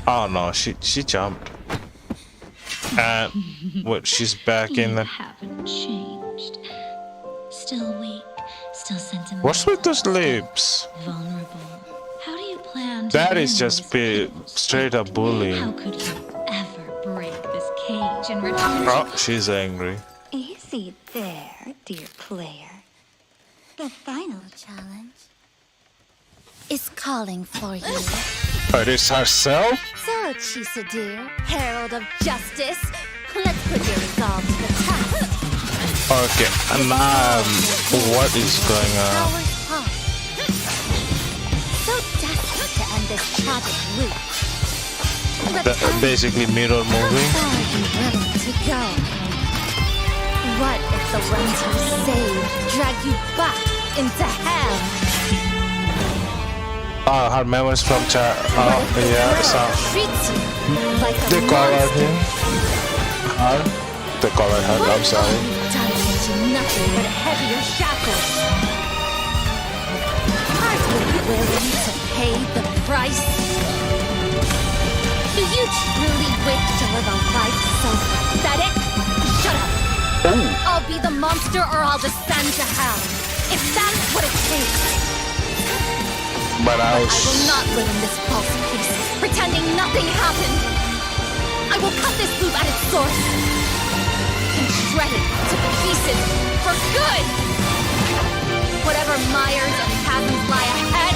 Oh no, she jumped. And what, she's back in the haven't changed. What's with those lips? vulnerable. How do you plan to That win is just this straight up How bullying. could you ever break this cage and return Oh, she's angry. Easy there, dear player. The final challenge is calling for you. It is herself? So, Chisa dear, herald of justice, let's put your resolve to the test. Okay, and what is going on? Hours pass. So desperate to end this tragic loop. But tell me, Basically mirror how moving. far are you willing to go? What if the ones you saved drag you back into hell? Her memories from What if the yeah, world so treats you like a they call her monster? him. Her? They call her her, What I'm if all sorry. you've done is into nothing but heavier shackles? Are you willing to pay the price? Do you truly wish to live a life so pathetic? Shut up! I'll be the monster or I'll descend to hell. If that's what it takes. But I I was... will not live in this false peace, pretending nothing happened. I will cut this loop at its source and shred it to pieces for good. Whatever mires and chasms lie ahead,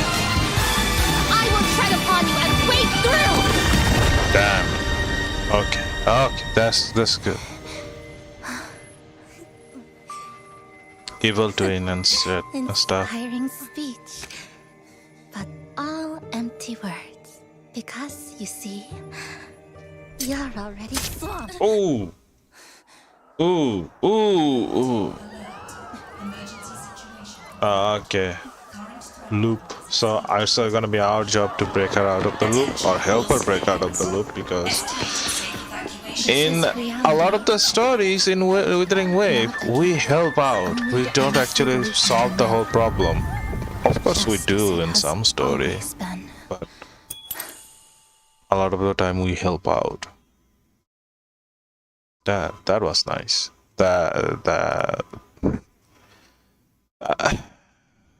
I will tread upon you and wade through. Damn. Okay. Okay, that's good. Evil twin and stuff. Inspiring speech, but all empty words. Because, you see, you're already swamped. Ooh. Ooh. Ooh. Ooh. Okay. Loop. So it's gonna be our job to break her out of the loop or help her break out of the loop, because in a lot of the stories in Withering Wave, we help out. We don't actually solve the whole problem. Of course we do in some story, but a lot of the time we help out. That was nice.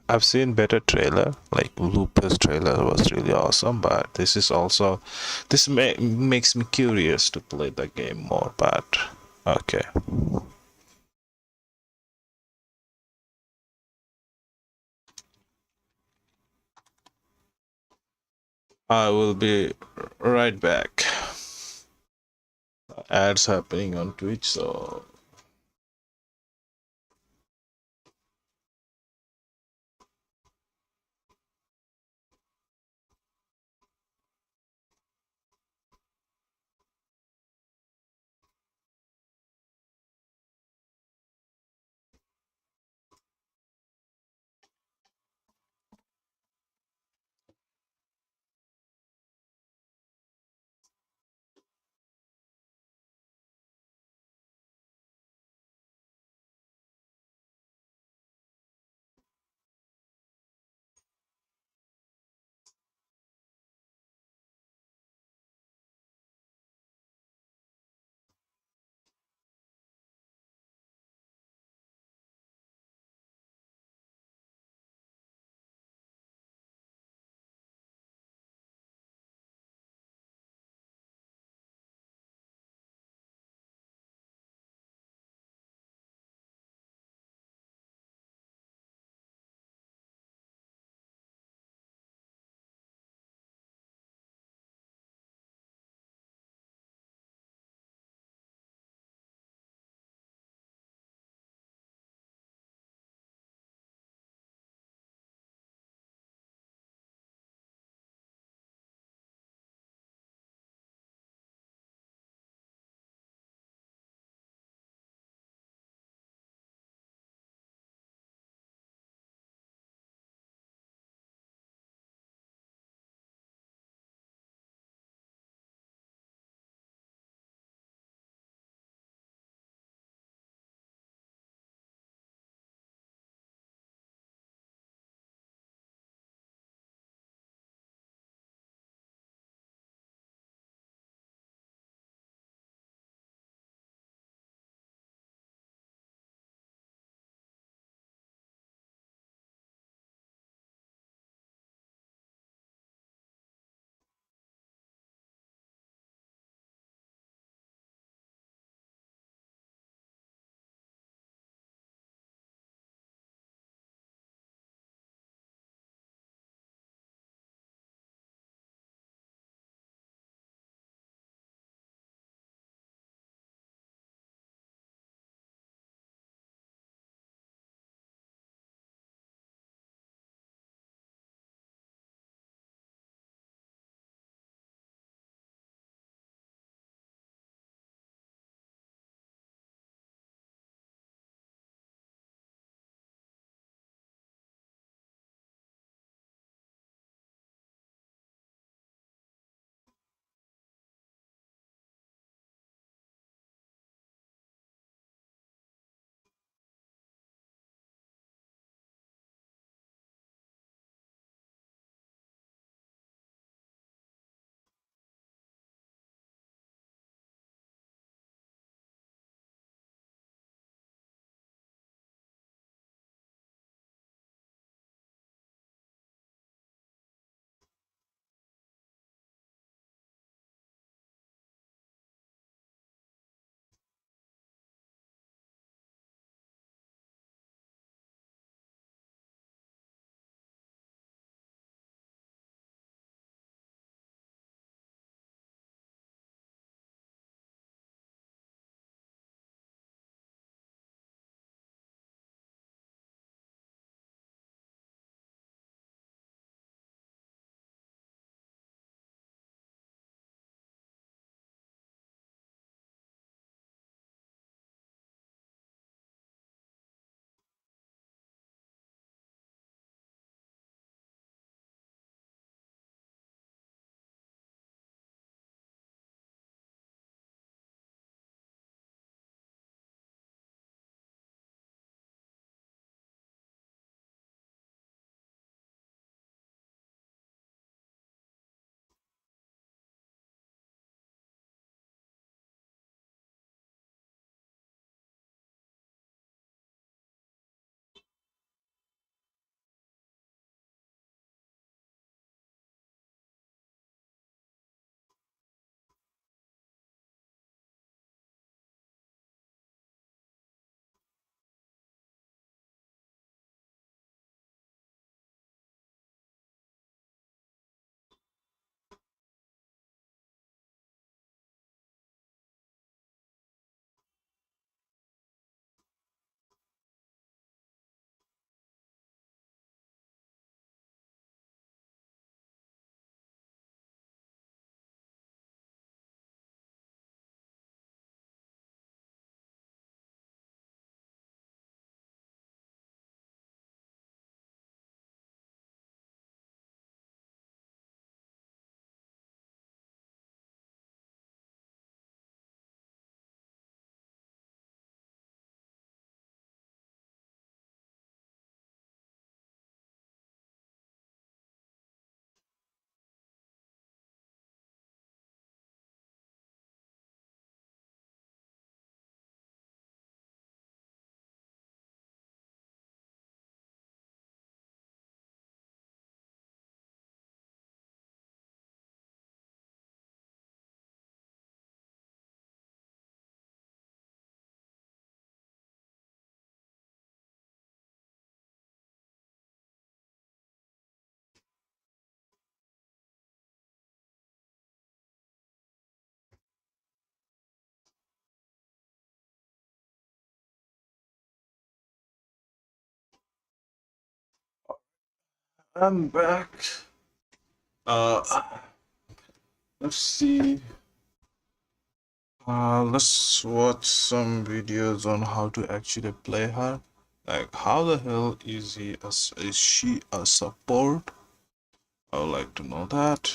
I've seen better trailer, like Lupus trailer was really awesome, but this is also makes me curious to play the game more. But okay. I will be right back. Ads happening on Twitch, so I'm back. Uh, let's see. Let's watch some videos on how to actually play her. Like, how the hell is is she a support? I would like to know that.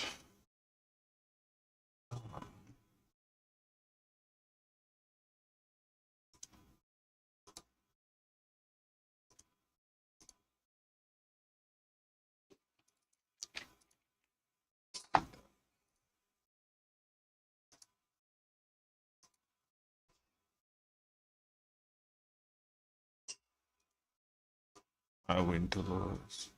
I went to those.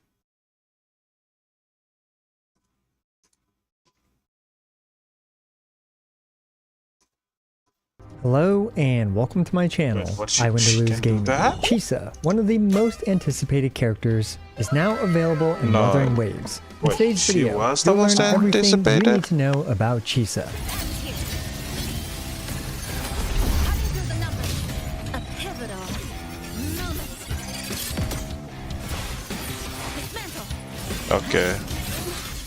Hello and welcome to my channel, Wait, what, I Win to she Lose can do Gaming. that? Chisa, one of the most anticipated characters, is now available in No. Wuthering Waves. In Wait, today's she video, was the you'll learn most everything you anticipated? need to know about Chisa. Cutting through the numbers. A pivotal moment. Dismantle. Okay,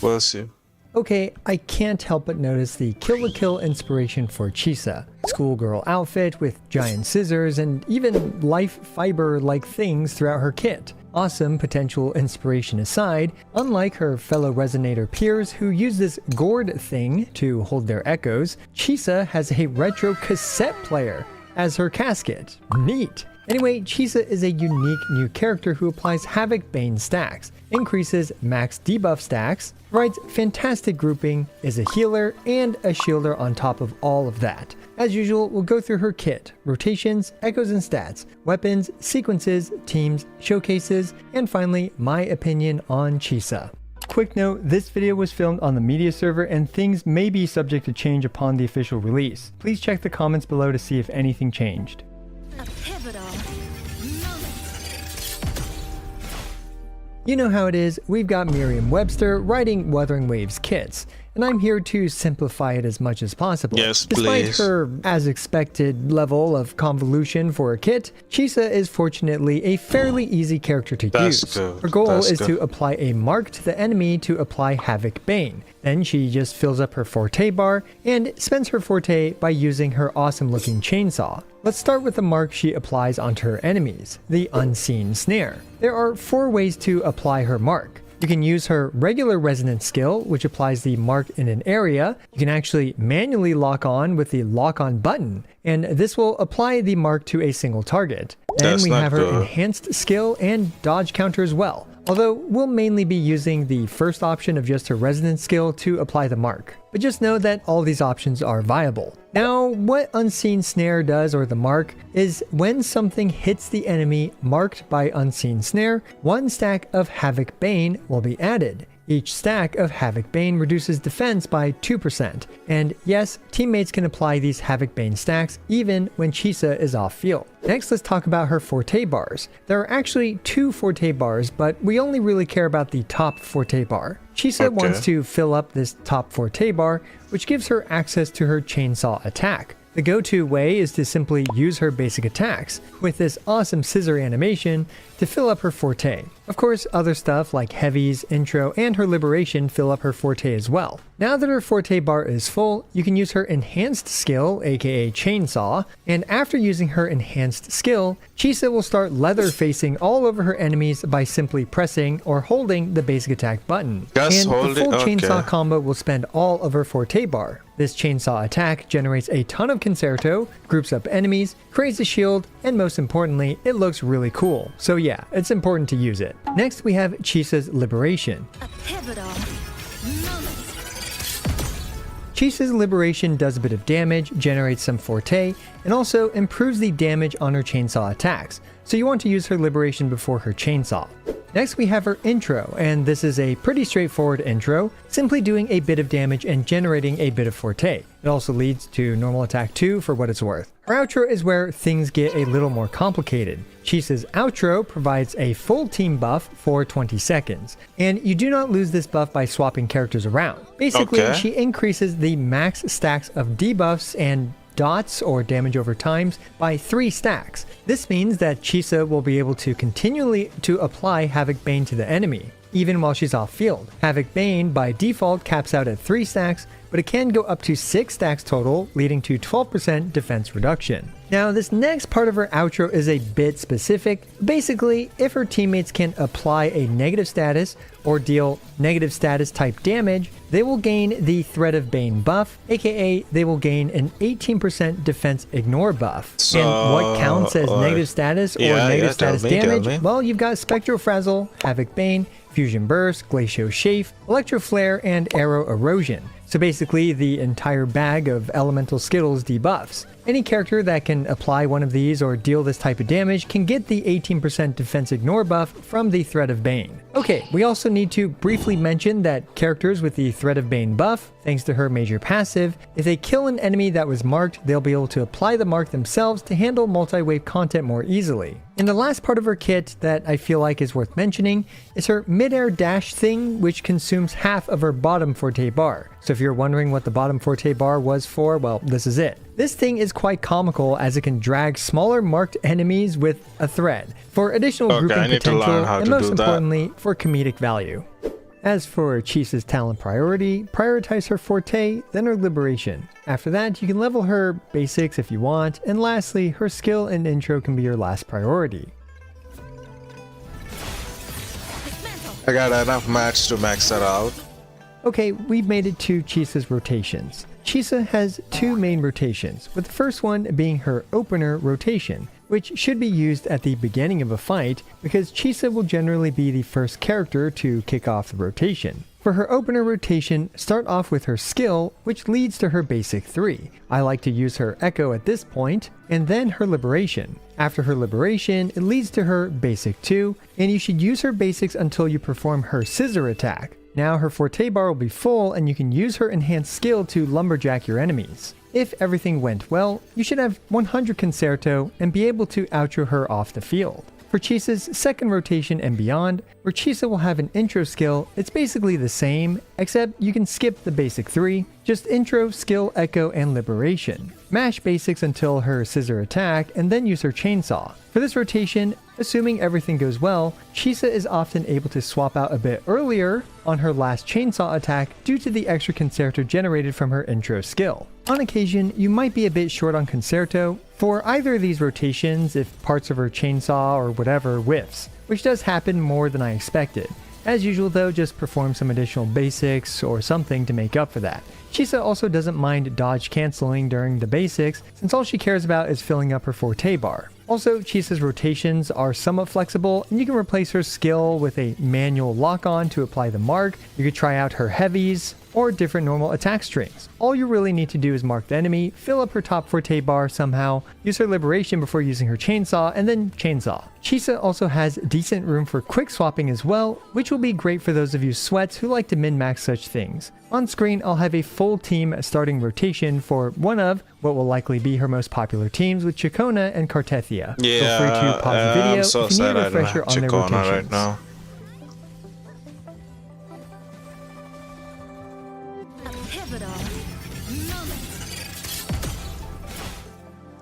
we'll see. Okay, I can't help but notice the kill-to-kill inspiration for Chisa. Schoolgirl outfit with giant scissors and even life fiber-like things throughout her kit. Awesome potential inspiration aside, unlike her fellow Resonator peers who use this gourd thing to hold their echoes, Chisa has a retro cassette player as her casket. Neat! Anyway, Chisa is a unique new character who applies Havoc Bane stacks, increases max debuff stacks, provides fantastic grouping, is a healer, and a shielder on top of all of that. As usual, we'll go through her kit, rotations, echoes and stats, weapons, sequences, teams, showcases, and finally, my opinion on Chisa. Quick note, this video was filmed on the media server and things may be subject to change upon the official release. Please check the comments below to see if anything changed. A pivotal moment. You know how it is, we've got Merriam-Webster writing Wuthering Waves kits, and I'm here to simplify it as much as possible. Yes, Despite please. her, as expected, level of convolution for a kit, Chisa is fortunately a fairly easy character to That's use. good, Her goal that's is good. to apply a mark to the enemy to apply Havoc Bane. Then she just fills up her forte bar and spends her forte by using her awesome looking chainsaw. Let's start with the mark she applies onto her enemies, the Unseen Snare. There are 4 ways to apply her mark. You can use her regular resonance skill, which applies the mark in an area. You can actually manually lock on with the lock on button, and this will apply the mark to a single target. Then That's we not have her good. enhanced skill and dodge counter as well. Although we'll mainly be using the first option of just her resonance skill to apply the mark. But just know that all these options are viable. Now, what Unseen Snare does, or the mark, is when something hits the enemy marked by Unseen Snare, 1 stack of Havoc Bane will be added. Each stack of Havoc Bane reduces defense by 2%. And yes, teammates can apply these Havoc Bane stacks even when Chisa is off field. Next, let's talk about her Forte bars. There are actually 2 Forte bars, but we only really care about the top Forte bar. Chisa Okay. wants to fill up this top Forte bar, which gives her access to her chainsaw attack. The go-to way is to simply use her basic attacks, with this awesome scissor animation, to fill up her forte. Of course, other stuff like heavies, intro, and her liberation fill up her forte as well. Now that her forte bar is full, you can use her enhanced skill, aka chainsaw, and after using her enhanced skill, Chisa will start leather facing all over her enemies by simply pressing or holding the basic attack button. Just and hold the full it, okay. chainsaw combo will spend all of her forte bar. This chainsaw attack generates a ton of concerto, groups up enemies, creates a shield, and most importantly, it looks really cool. So yeah, it's important to use it. Next, we have Chisa's Liberation. A pivotal moment. Chisa's Liberation does a bit of damage, generates some forte, and also improves the damage on her chainsaw attacks, so you want to use her Liberation before her chainsaw. Next we have her intro, and this is a pretty straightforward intro, simply doing a bit of damage and generating a bit of forte. It also leads to normal attack 2 for what it's worth. Her outro is where things get a little more complicated. Chisa's outro provides a full team buff for 20 seconds, and you do not lose this buff by swapping characters around. Basically, Okay. she increases the max stacks of debuffs and dots or damage over times by 3 stacks. This means that Chisa will be able to continually to apply Havoc Bane to the enemy. even while she's off field. Havoc Bane by default caps out at 3 stacks, but it can go up to 6 stacks total, leading to 12% defense reduction. Now, this next part of her outro is a bit specific. Basically, if her teammates can apply a negative status or deal negative status type damage, they will gain the Threat of Bane buff, aka they will gain an 18% defense ignore buff. So, and what counts as negative status or negative status tell me. damage? Well, you've got Spectral Frazzle, Havoc Bane, Fusion Burst, Glacio Chafe, Electro Flare, and Arrow Erosion. So basically the entire bag of Elemental Skittles debuffs. Any character that can apply one of these or deal this type of damage can get the 18% defense ignore buff from the Threat of Bane. Okay, we also need to briefly mention that characters with the Threat of Bane buff, thanks to her major passive, if they kill an enemy that was marked, they'll be able to apply the mark themselves to handle multi-wave content more easily. And the last part of her kit that I feel like is worth mentioning is her mid-air dash thing, which consumes half of her bottom forte bar. So if you're wondering what the bottom forte bar was for, well, this is it. This thing is quite comical as it can drag smaller marked enemies with a thread for additional grouping potential and most importantly for comedic value. As for Chisa's talent priority, prioritize her forte, then her liberation. After that, you can level her basics if you want, and lastly, her skill and intro can be your last priority. I got enough mats to max that out. Okay, we've made it to Chisa's rotations. Chisa has 2 main rotations, with the first one being her opener rotation, which should be used at the beginning of a fight because Chisa will generally be the first character to kick off the rotation. For her opener rotation, start off with her skill, which leads to her basic 3. I like to use her Echo at this point, and then her liberation. After her liberation, it leads to her basic 2, and you should use her basics until you perform her scissor attack. Now her forte bar will be full and you can use her enhanced skill to lumberjack your enemies. If everything went well, you should have 100 Concerto and be able to outro her off the field. For Chisa's second rotation and beyond, where Chisa will have an intro skill, it's basically the same, except you can skip the basic 3, just intro, skill, echo, and liberation. Mash basics until her scissor attack, and then use her chainsaw. For this rotation, assuming everything goes well, Chisa is often able to swap out a bit earlier on her last chainsaw attack due to the extra Concerto generated from her intro skill. On occasion, you might be a bit short on Concerto for either of these rotations if parts of her chainsaw or whatever whiffs, which does happen more than I expected. As usual though, just perform some additional basics or something to make up for that. Chisa also doesn't mind dodge canceling during the basics since all she cares about is filling up her forte bar. Also, Chisa's rotations are somewhat flexible and you can replace her skill with a manual lock-on to apply the mark. You could try out her heavies or different normal attack strings. All you really need to do is mark the enemy, fill up her top forte bar somehow, use her liberation before using her chainsaw, and then chainsaw. Chisa also has decent room for quick swapping as well, which will be great for those of you sweats who like to min-max such things. On screen, I'll have a full team starting rotation for one of what will likely be her most popular teams with Chikona and Cartethia. Yeah, feel free to pause the video I'm so if you need sad a I don't refresher have on their Chikona rotations. right now.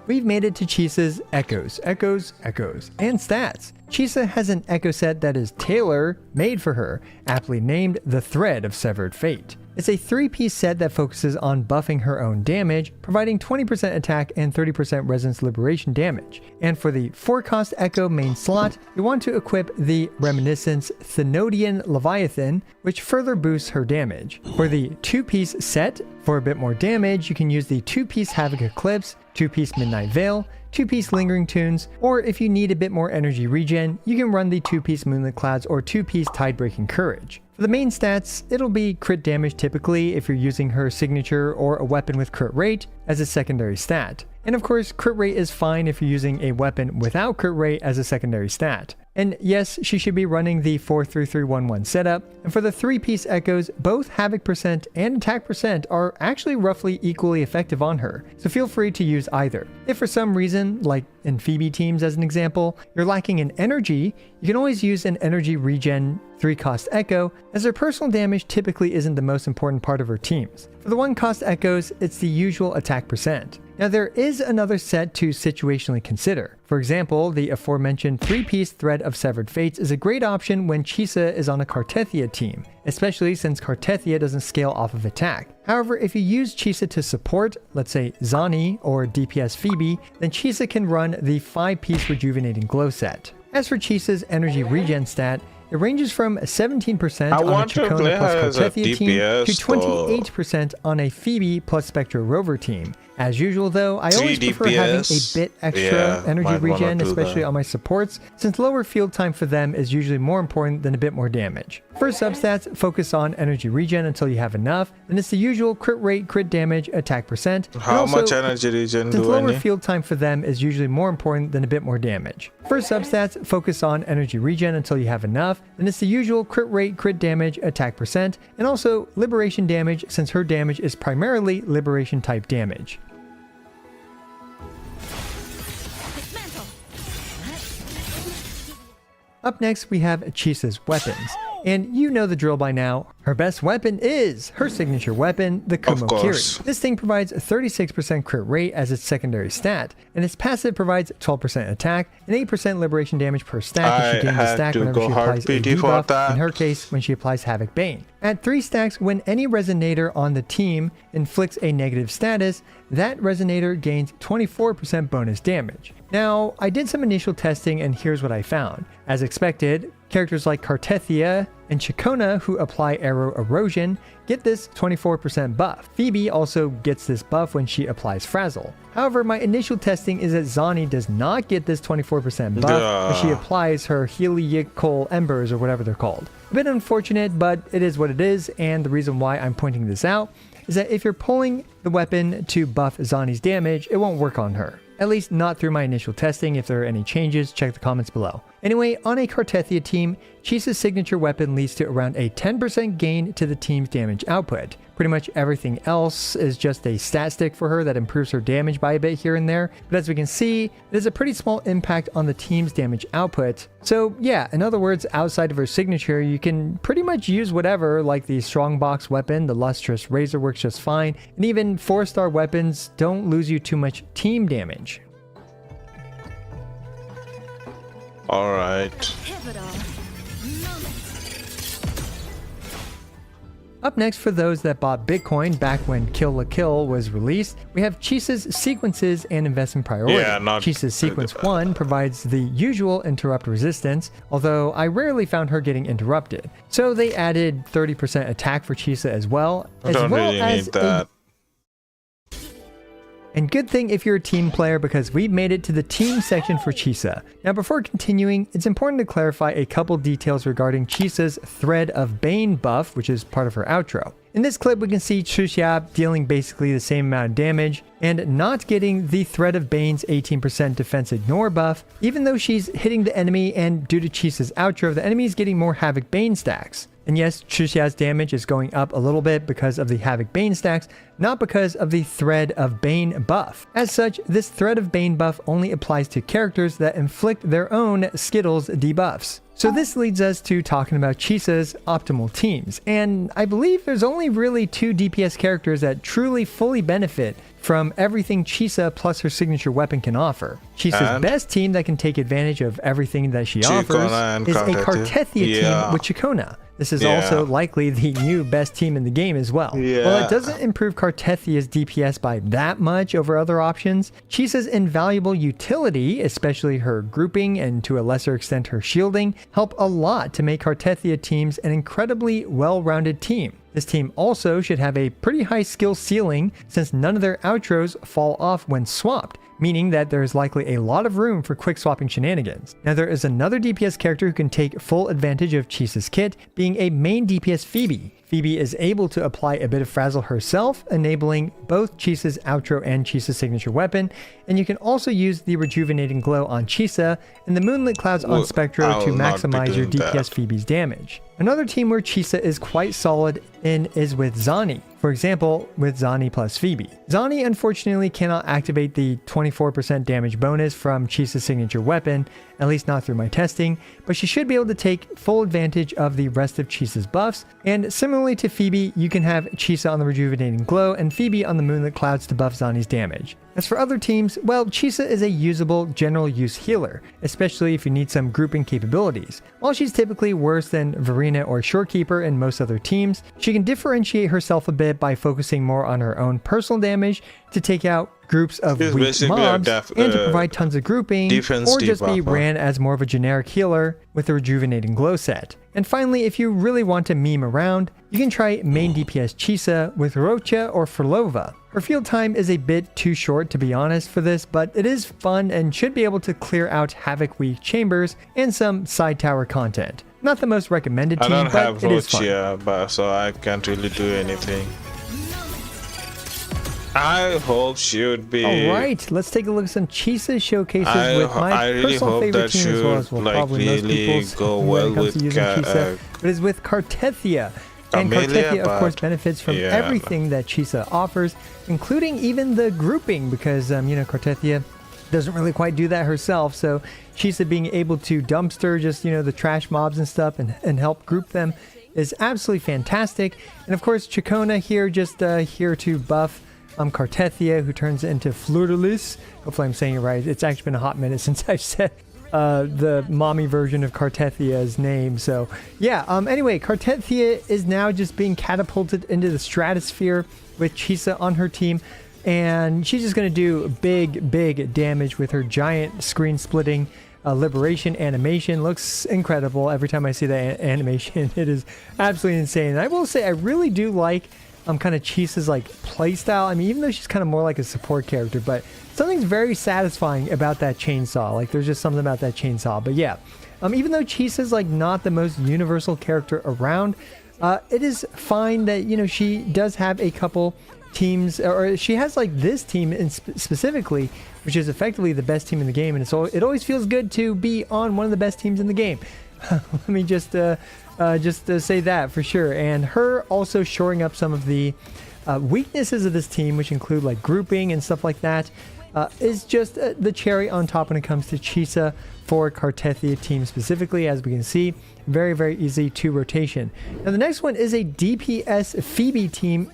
We've made it to Chisa's Echoes, and stats. Chisa has an Echo set that is tailor-made for her, aptly named the Thread of Severed Fate. It's a 3-piece set that focuses on buffing her own damage, providing 20% attack and 30% resistance liberation damage. And for the 4-cost Echo main slot, you want to equip the Reminiscence Thenodian Leviathan, which further boosts her damage. For the 2-piece set, for a bit more damage, you can use the 2-piece Havoc Eclipse, 2-piece Midnight Veil, 2-piece Lingering Tunes, or if you need a bit more energy regen, you can run the 2-piece Moonlit Clouds or 2-piece Tide-Breaking Courage. For the main stats, it'll be crit damage typically if you're using her signature or a weapon with crit rate as a secondary stat. And of course, crit rate is fine if you're using a weapon without crit rate as a secondary stat. And yes, she should be running the 4-3-3-1-1 setup. And for the 3-piece Echoes, both Havoc percent and Attack percent are actually roughly equally effective on her, so feel free to use either. If for some reason, like in Phoebe teams as an example, you're lacking in energy, you can always use an energy regen 3-cost Echo, as her personal damage typically isn't the most important part of her teams. For the 1-cost Echoes, it's the usual Attack percent. Now there is another set to situationally consider. For example, the aforementioned 3-piece Thread of Severed Fates is a great option when Chisa is on a Cartethia team, especially since Cartethia doesn't scale off of attack. However, if you use Chisa to support, let's say Zani or DPS Phoebe, then Chisa can run the 5-piece Rejuvenating Glow set. As for Chisa's energy regen stat, it ranges from 17% on a Chacona plus Cartethia team to 28% on a Phoebe plus Spectro Rover team. As usual though, I always prefer having a bit extra energy regen, especially on my supports, since lower field time for them is usually more important than a bit more damage. For substats, focus on energy regen until you have enough, and it's the usual crit rate, crit damage, attack percent. How much energy regen Since do I lower need? field time for them is usually more important than a bit more damage. For substats, focus on energy regen until you have enough, and it's the usual crit rate, crit damage, attack percent, and also liberation damage since her damage is primarily liberation type damage. Up next, we have Chisa's weapons. And you know the drill by now. Her best weapon is her signature weapon, the Kumo Kiri. This thing provides a 36% crit rate as its secondary stat, and its passive provides 12% attack and 8% liberation damage per stack if she gains a stack whenever she applies a debuff, in her case when she applies Havoc Bane. At 3 stacks, when any resonator on the team inflicts a negative status, that resonator gains 24% bonus damage. Now, I did some initial testing and here's what I found. As expected, characters like Cartethia and Chacona, who apply Arrow Erosion, get this 24% buff. Phoebe also gets this buff when she applies Frazzle. However, my initial testing is that Zani does not get this 24% buff when she applies her Heliacal Embers or whatever they're called. A bit unfortunate, but it is what it is, and the reason why I'm pointing this out is that if you're pulling the weapon to buff Zani's damage, it won't work on her. At least not through my initial testing. If there are any changes, check the comments below. Anyway, on a Cartethia team, Chisa's signature weapon leads to around a 10% gain to the team's damage output. Pretty much everything else is just a stat stick for her that improves her damage by a bit here and there, but as we can see, it has a pretty small impact on the team's damage output. So yeah, in other words, outside of her signature, you can pretty much use whatever, like the Strongbox weapon, the Lustrous Razor works just fine, and even 4-star weapons don't lose you too much team damage. Alright. Up next, for those that bought Bitcoin back when Kill la Kill was released, we have Chisa's sequences and investment priority. Chisa's sequence 1 provides the usual interrupt resistance, although I rarely found her getting interrupted. So they added 30% attack for Chisa as well, and good thing if you're a team player, because we've made it to the team section for Chisa. Now before continuing, it's important to clarify a couple details regarding Chisa's Thread of Bane buff, which is part of her outro. In this clip, we can see Chusya dealing basically the same amount of damage and not getting the Thread of Bane's 18% defense ignore buff, even though she's hitting the enemy, and due to Chisa's outro, the enemy is getting more Havoc Bane stacks. And yes, Chusya's damage is going up a little bit because of the Havoc Bane stacks, not because of the Thread of Bane buff. As such, this Thread of Bane buff only applies to characters that inflict their own Skittles debuffs. So this leads us to talking about Chisa's optimal teams, and I believe there's only really 2 DPS characters that truly fully benefit from everything Chisa plus her signature weapon can offer. Chisa's best team that can take advantage of everything that she offers is a Cartethia team with Chacona. This is also likely the new best team in the game as well. While it doesn't improve Cartethia's DPS by that much over other options, Chisa's invaluable utility, especially her grouping and to a lesser extent her shielding, help a lot to make Cartethia teams an incredibly well-rounded team. This team also should have a pretty high skill ceiling since none of their outros fall off when swapped, meaning that there is likely a lot of room for quick swapping shenanigans. Now there is another DPS character who can take full advantage of Chisa's kit, being a main DPS Phoebe. Phoebe is able to apply a bit of Frazzle herself, enabling both Chisa's outro and Chisa's signature weapon, and you can also use the Rejuvenating Glow on Chisa and the Moonlit Clouds on Spectro to maximize your DPS Phoebe's damage. Another team where Chisa is quite solid in is with Zani. For example, with Zani plus Phoebe. Zani unfortunately cannot activate the 24% damage bonus from Chisa's signature weapon, at least not through my testing, but she should be able to take full advantage of the rest of Chisa's buffs, and similarly to Phoebe, you can have Chisa on the Rejuvenating Glow and Phoebe on the Moonlit Clouds to buff Zani's damage. As for other teams, well, Chisa is a usable general use healer, especially if you need some grouping capabilities. While she's typically worse than Verena or Shorekeeper in most other teams, she can differentiate herself a bit by focusing more on her own personal damage to take out groups of She's weak basically mobs and to provide tons of grouping, defense or just be debuffer. ran as more of a generic healer with a rejuvenating glow set. And finally, if you really want to meme around, you can try main DPS Chisa with Rocha or Frolova. Her field time is a bit too short to be honest for this, but it is fun and should be able to clear out Havoc weak chambers and some side tower content. Not the most recommended I team, don't but have it is fun. Rochia, but so I can't really do anything. I hope she would be. All right, let's take a look at some Chisa showcases I with my really personal hope favorite that team as well as should, well, like, probably most really people's go when well it comes to with using Chisa, but it's with Cartethia. And Camellia, Cartethia, of course, but benefits from yeah. everything that Chisa offers, including even the grouping, because, Cartethia doesn't really quite do that herself. So Chisa being able to dumpster just, the trash mobs and stuff and help group them is absolutely fantastic. And of course, Chacona here, just here to buff Cartethia, who turns into Fleur-de-Lis. Hopefully I'm saying it right. It's actually been a hot minute since I've said the mommy version of Cartethia's name. So yeah, anyway, Cartethia is now just being catapulted into the stratosphere with Chisa on her team, and she's just going to do big damage with her giant screen splitting liberation animation. Looks incredible every time I see that animation. It is absolutely insane. And I will say I really do like kind of Chisa's like playstyle. I mean, even though she's kind of more like a support character, but something's very satisfying about that chainsaw. Like there's just something about that chainsaw. But yeah, even though Chisa's like not the most universal character around, it is fine that she does have a couple teams, or she has like this team specifically, which is effectively the best team in the game, and it always feels good to be on one of the best teams in the game. Let me just say that for sure. And her also shoring up some of the weaknesses of this team, which include like grouping and stuff like that, is just the cherry on top when it comes to Chisa for Cartethia team specifically. As we can see, very easy to rotation. Now the next one is a DPS Phoebe team.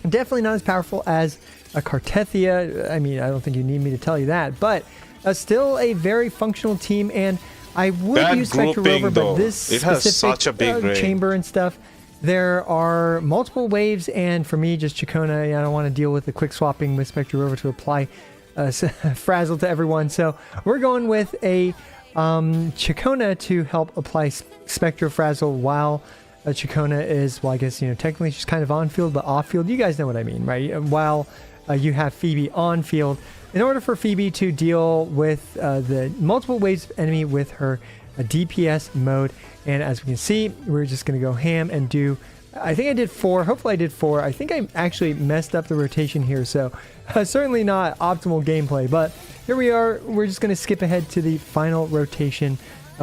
Definitely not as powerful as a Cartethia. I mean, I don't think you need me to tell you that, but still a very functional team. And I would That use Spectre grouping, Rover, but though, this it has specific such a big range. chamber and stuff, there are multiple waves, and for me, just Chacona, I don't want to deal with the quick swapping with Spectre Rover to apply Frazzle to everyone. So we're going with a Chacona to help apply Spectre Frazzle while Chacona is, well, I guess, technically she's kind of on field, but off field. You guys know what I mean, right? While you have Phoebe on field, in order for Phoebe to deal with the multiple waves of enemy with her DPS mode. And as we can see, we're just going to go ham and do, I think I did 4. Hopefully I did 4. I think I actually messed up the rotation here. So certainly not optimal gameplay, but here we are. We're just going to skip ahead to the final rotation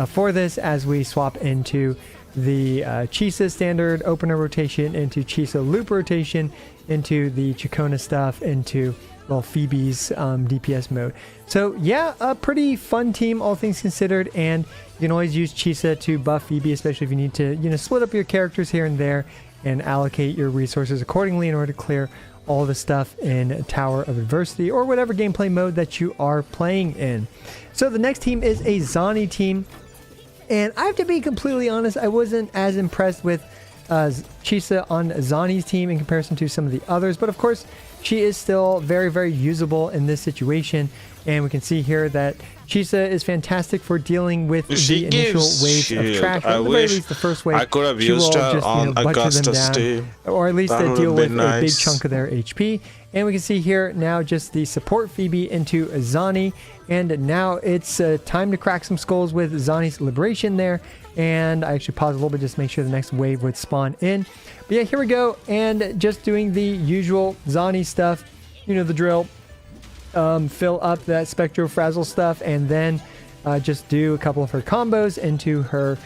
for this as we swap into the Chisa standard opener rotation, into Chisa loop rotation, into the Chacona stuff, into, well, Phoebe's DPS mode. So yeah, a pretty fun team, all things considered, and you can always use Chisa to buff Phoebe, especially if you need to, split up your characters here and there and allocate your resources accordingly in order to clear all the stuff in Tower of Adversity or whatever gameplay mode that you are playing in. So the next team is a Zani team, and I have to be completely honest, I wasn't as impressed with Chisa on Zani's team in comparison to some of the others, but of course she is still very usable in this situation. And we can see here that Chisa is fantastic for dealing with the initial waves of trash. At the very least, the first wave, I could have she will used her just, on butcher them Augusta's down, team. or at least That would deal have with been a big nice. chunk of their HP. And we can see here now just the support Phoebe into Zani. And now it's time to crack some skulls with Zani's Liberation there. And I actually paused a little bit just to make sure the next wave would spawn in. But yeah, here we go. And just doing the usual Zani stuff. You know the drill. Fill up that Spectro Frazzle stuff, and then just do a couple of her combos into her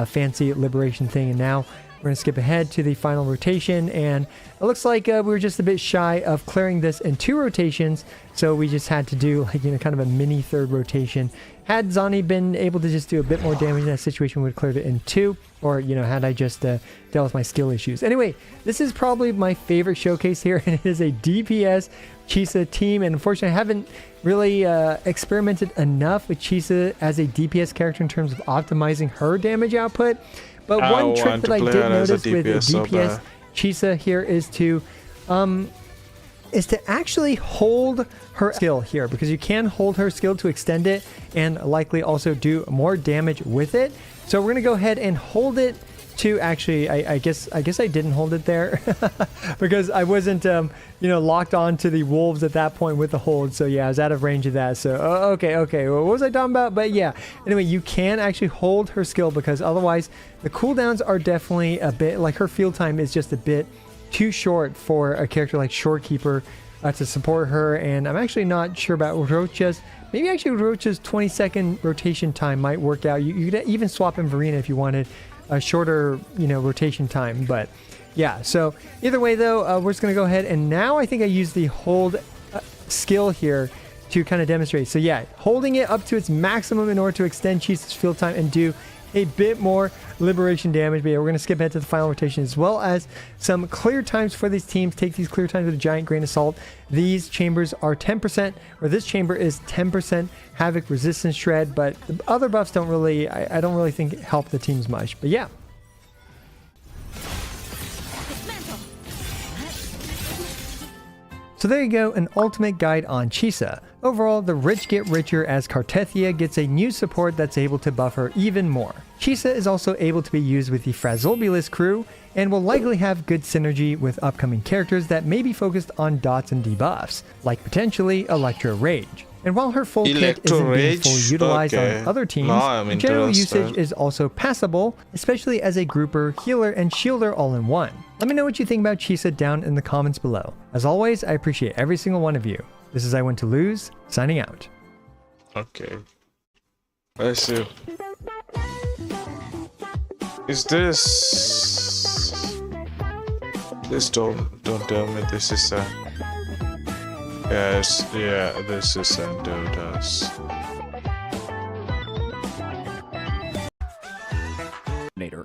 fancy Liberation thing. And now We're going to skip ahead to the final rotation, and it looks like we were just a bit shy of clearing this in 2 rotations, so we just had to do like, kind of a mini 3rd rotation. Had Zani been able to just do a bit more damage in that situation, we would have cleared it in 2, or, had I just dealt with my skill issues. Anyway, this is probably my favorite showcase here, and it is a DPS Chisa team, and unfortunately I haven't really experimented enough with Chisa as a DPS character in terms of optimizing her damage output. But one trick that I did notice with DPS Chisa here is to actually hold her skill here, because you can hold her skill to extend it and likely also do more damage with it. So we're gonna go ahead and hold it to actually, I guess I didn't hold it there because I wasn't locked on to the wolves at that point with the hold. So yeah, I was out of range of that. So okay, well, what was I talking about? But yeah, anyway, you can actually hold her skill, because otherwise the cooldowns are definitely a bit like, her field time is just a bit too short for a character like Shorekeeper to support her. And I'm actually not sure about Rocha's. Maybe actually Rocha's 20-second rotation time might work out. You could even swap in Verena if you wanted a shorter, rotation time. But yeah, so either way though, we're just gonna go ahead, and now I think I use the hold skill here to kind of demonstrate. So yeah, holding it up to its maximum in order to extend Chisa's field time and do a bit more liberation damage. But yeah, we're gonna skip ahead to the final rotation, as well as some clear times for these teams. Take these clear times with a giant grain of salt. These chambers are 10%, or this chamber is 10% havoc resistance shred, but the other buffs don't really, I don't really think help the teams much. But yeah. So there you go, an ultimate guide on Chisa. Overall, the rich get richer as Cartethia gets a new support that's able to buff her even more. Chisa is also able to be used with the Frazulbulus crew, and will likely have good synergy with upcoming characters that may be focused on dots and debuffs, like potentially Electro Rage. And while her full kit isn't being fully utilized on other teams, general usage is also passable, especially as a grouper, healer, and shielder all in one. Let me know what you think about Chisa down in the comments below. As always, I appreciate every single one of you. This is I Want to Lose, signing out. Okay. Let's see. Is this... This don't tell me this is a... Yes, yeah, this is Sandotas.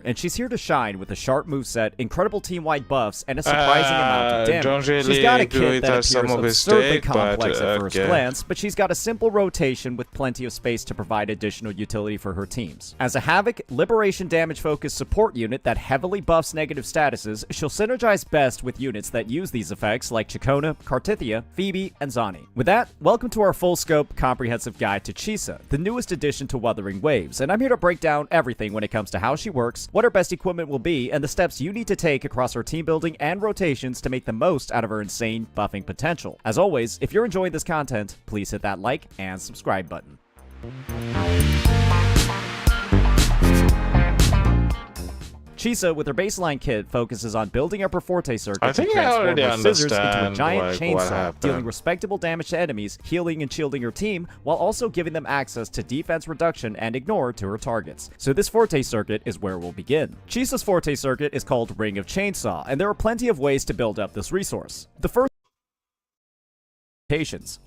And she's here to shine with a sharp moveset, incredible team-wide buffs, and a surprising amount of damage. Don't really she's got a agree kit that with some appears of his absurdly take, complex but, at first glance, but she's got a simple rotation with plenty of space to provide additional utility for her teams. As a Havoc, liberation damage-focused support unit that heavily buffs negative statuses, she'll synergize best with units that use these effects like Chikona, Cartithia, Phoebe, and Zani. With that, welcome to our full-scope, comprehensive guide to Chisa, the newest addition to Wuthering Waves, and I'm here to break down everything when it comes to how she works, what her best equipment will be, and the steps you need to take across her team building and rotations to make the most out of her insane buffing potential. As always, if you're enjoying this content, please hit that like and subscribe button. Chisa, with her baseline kit, focuses on building up her Forte circuit I think to I transform already her scissors into a understand, giant like, what chainsaw, happened. dealing respectable damage to enemies, healing and shielding her team, while also giving them access to defense reduction and ignore to her targets. So this Forte circuit is where we'll begin. Chisa's Forte circuit is called Ring of Chainsaw, and there are plenty of ways to build up this resource. The first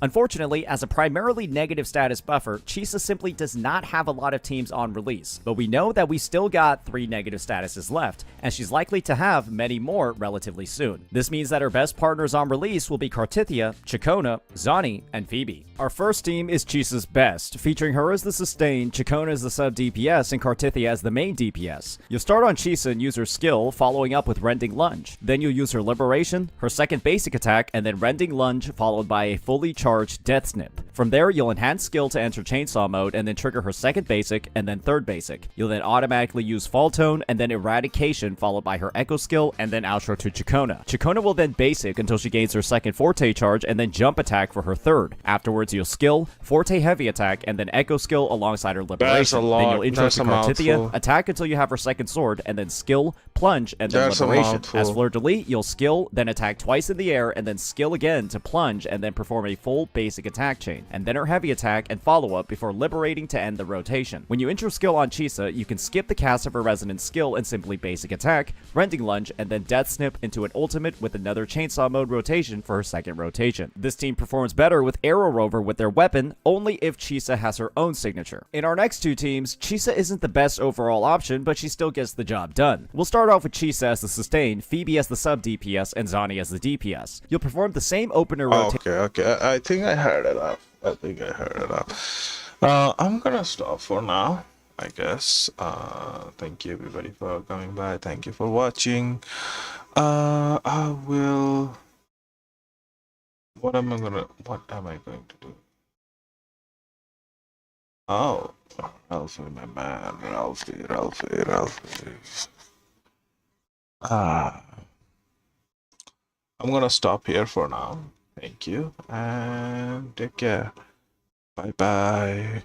Unfortunately, as a primarily negative status buffer, Chisa simply does not have a lot of teams on release, but we know that we still got 3 negative statuses left, and she's likely to have many more relatively soon. This means that her best partners on release will be Cartithia, Chikona, Zani, and Phoebe. Our first team is Chisa's best, featuring her as the sustain, Chikona as the sub DPS, and Cartithia as the main DPS. You'll start on Chisa and use her skill, following up with Rending Lunge. Then you'll use her Liberation, her second basic attack, and then Rending Lunge, followed by a fully charged Death Snip. From there, you'll enhance skill to enter Chainsaw mode, and then trigger her second basic, and then third basic. You'll then automatically use Fall Tone, and then Eradication, followed by her Echo skill, and then outro to Chikona. Chikona will then basic until she gains her second Forte charge, and then Jump attack for her third. Afterwards, you'll skill, Forte heavy attack, and then Echo skill alongside her Liberation. Then you'll intro to Cartithia, attack until you have her second sword, and then skill, plunge, and then Liberation. As Fleur de Lis, you'll skill, then attack twice in the air, and then skill again to plunge, and then perform a full basic attack chain, and then her heavy attack and follow-up before liberating to end the rotation. When you intro skill on Chisa, you can skip the cast of her resonance skill and simply basic attack, rending lunge, and then death snip into an ultimate with another chainsaw mode rotation for her second rotation. This team performs better with Arrow Rover with their weapon, only if Chisa has her own signature. In our next two teams, Chisa isn't the best overall option, but she still gets the job done. We'll start off with Chisa as the sustain, Phoebe as the sub DPS, and Zani as the DPS. You'll perform the same opener rotation. Okay. I think I heard it up. I'm gonna stop for now, I guess. Thank you everybody for coming by. Thank you for watching. I will. What am I going to do? Oh, Ralphie, my man, Ralphie. I'm gonna stop here for now. Thank you and take care. Bye bye.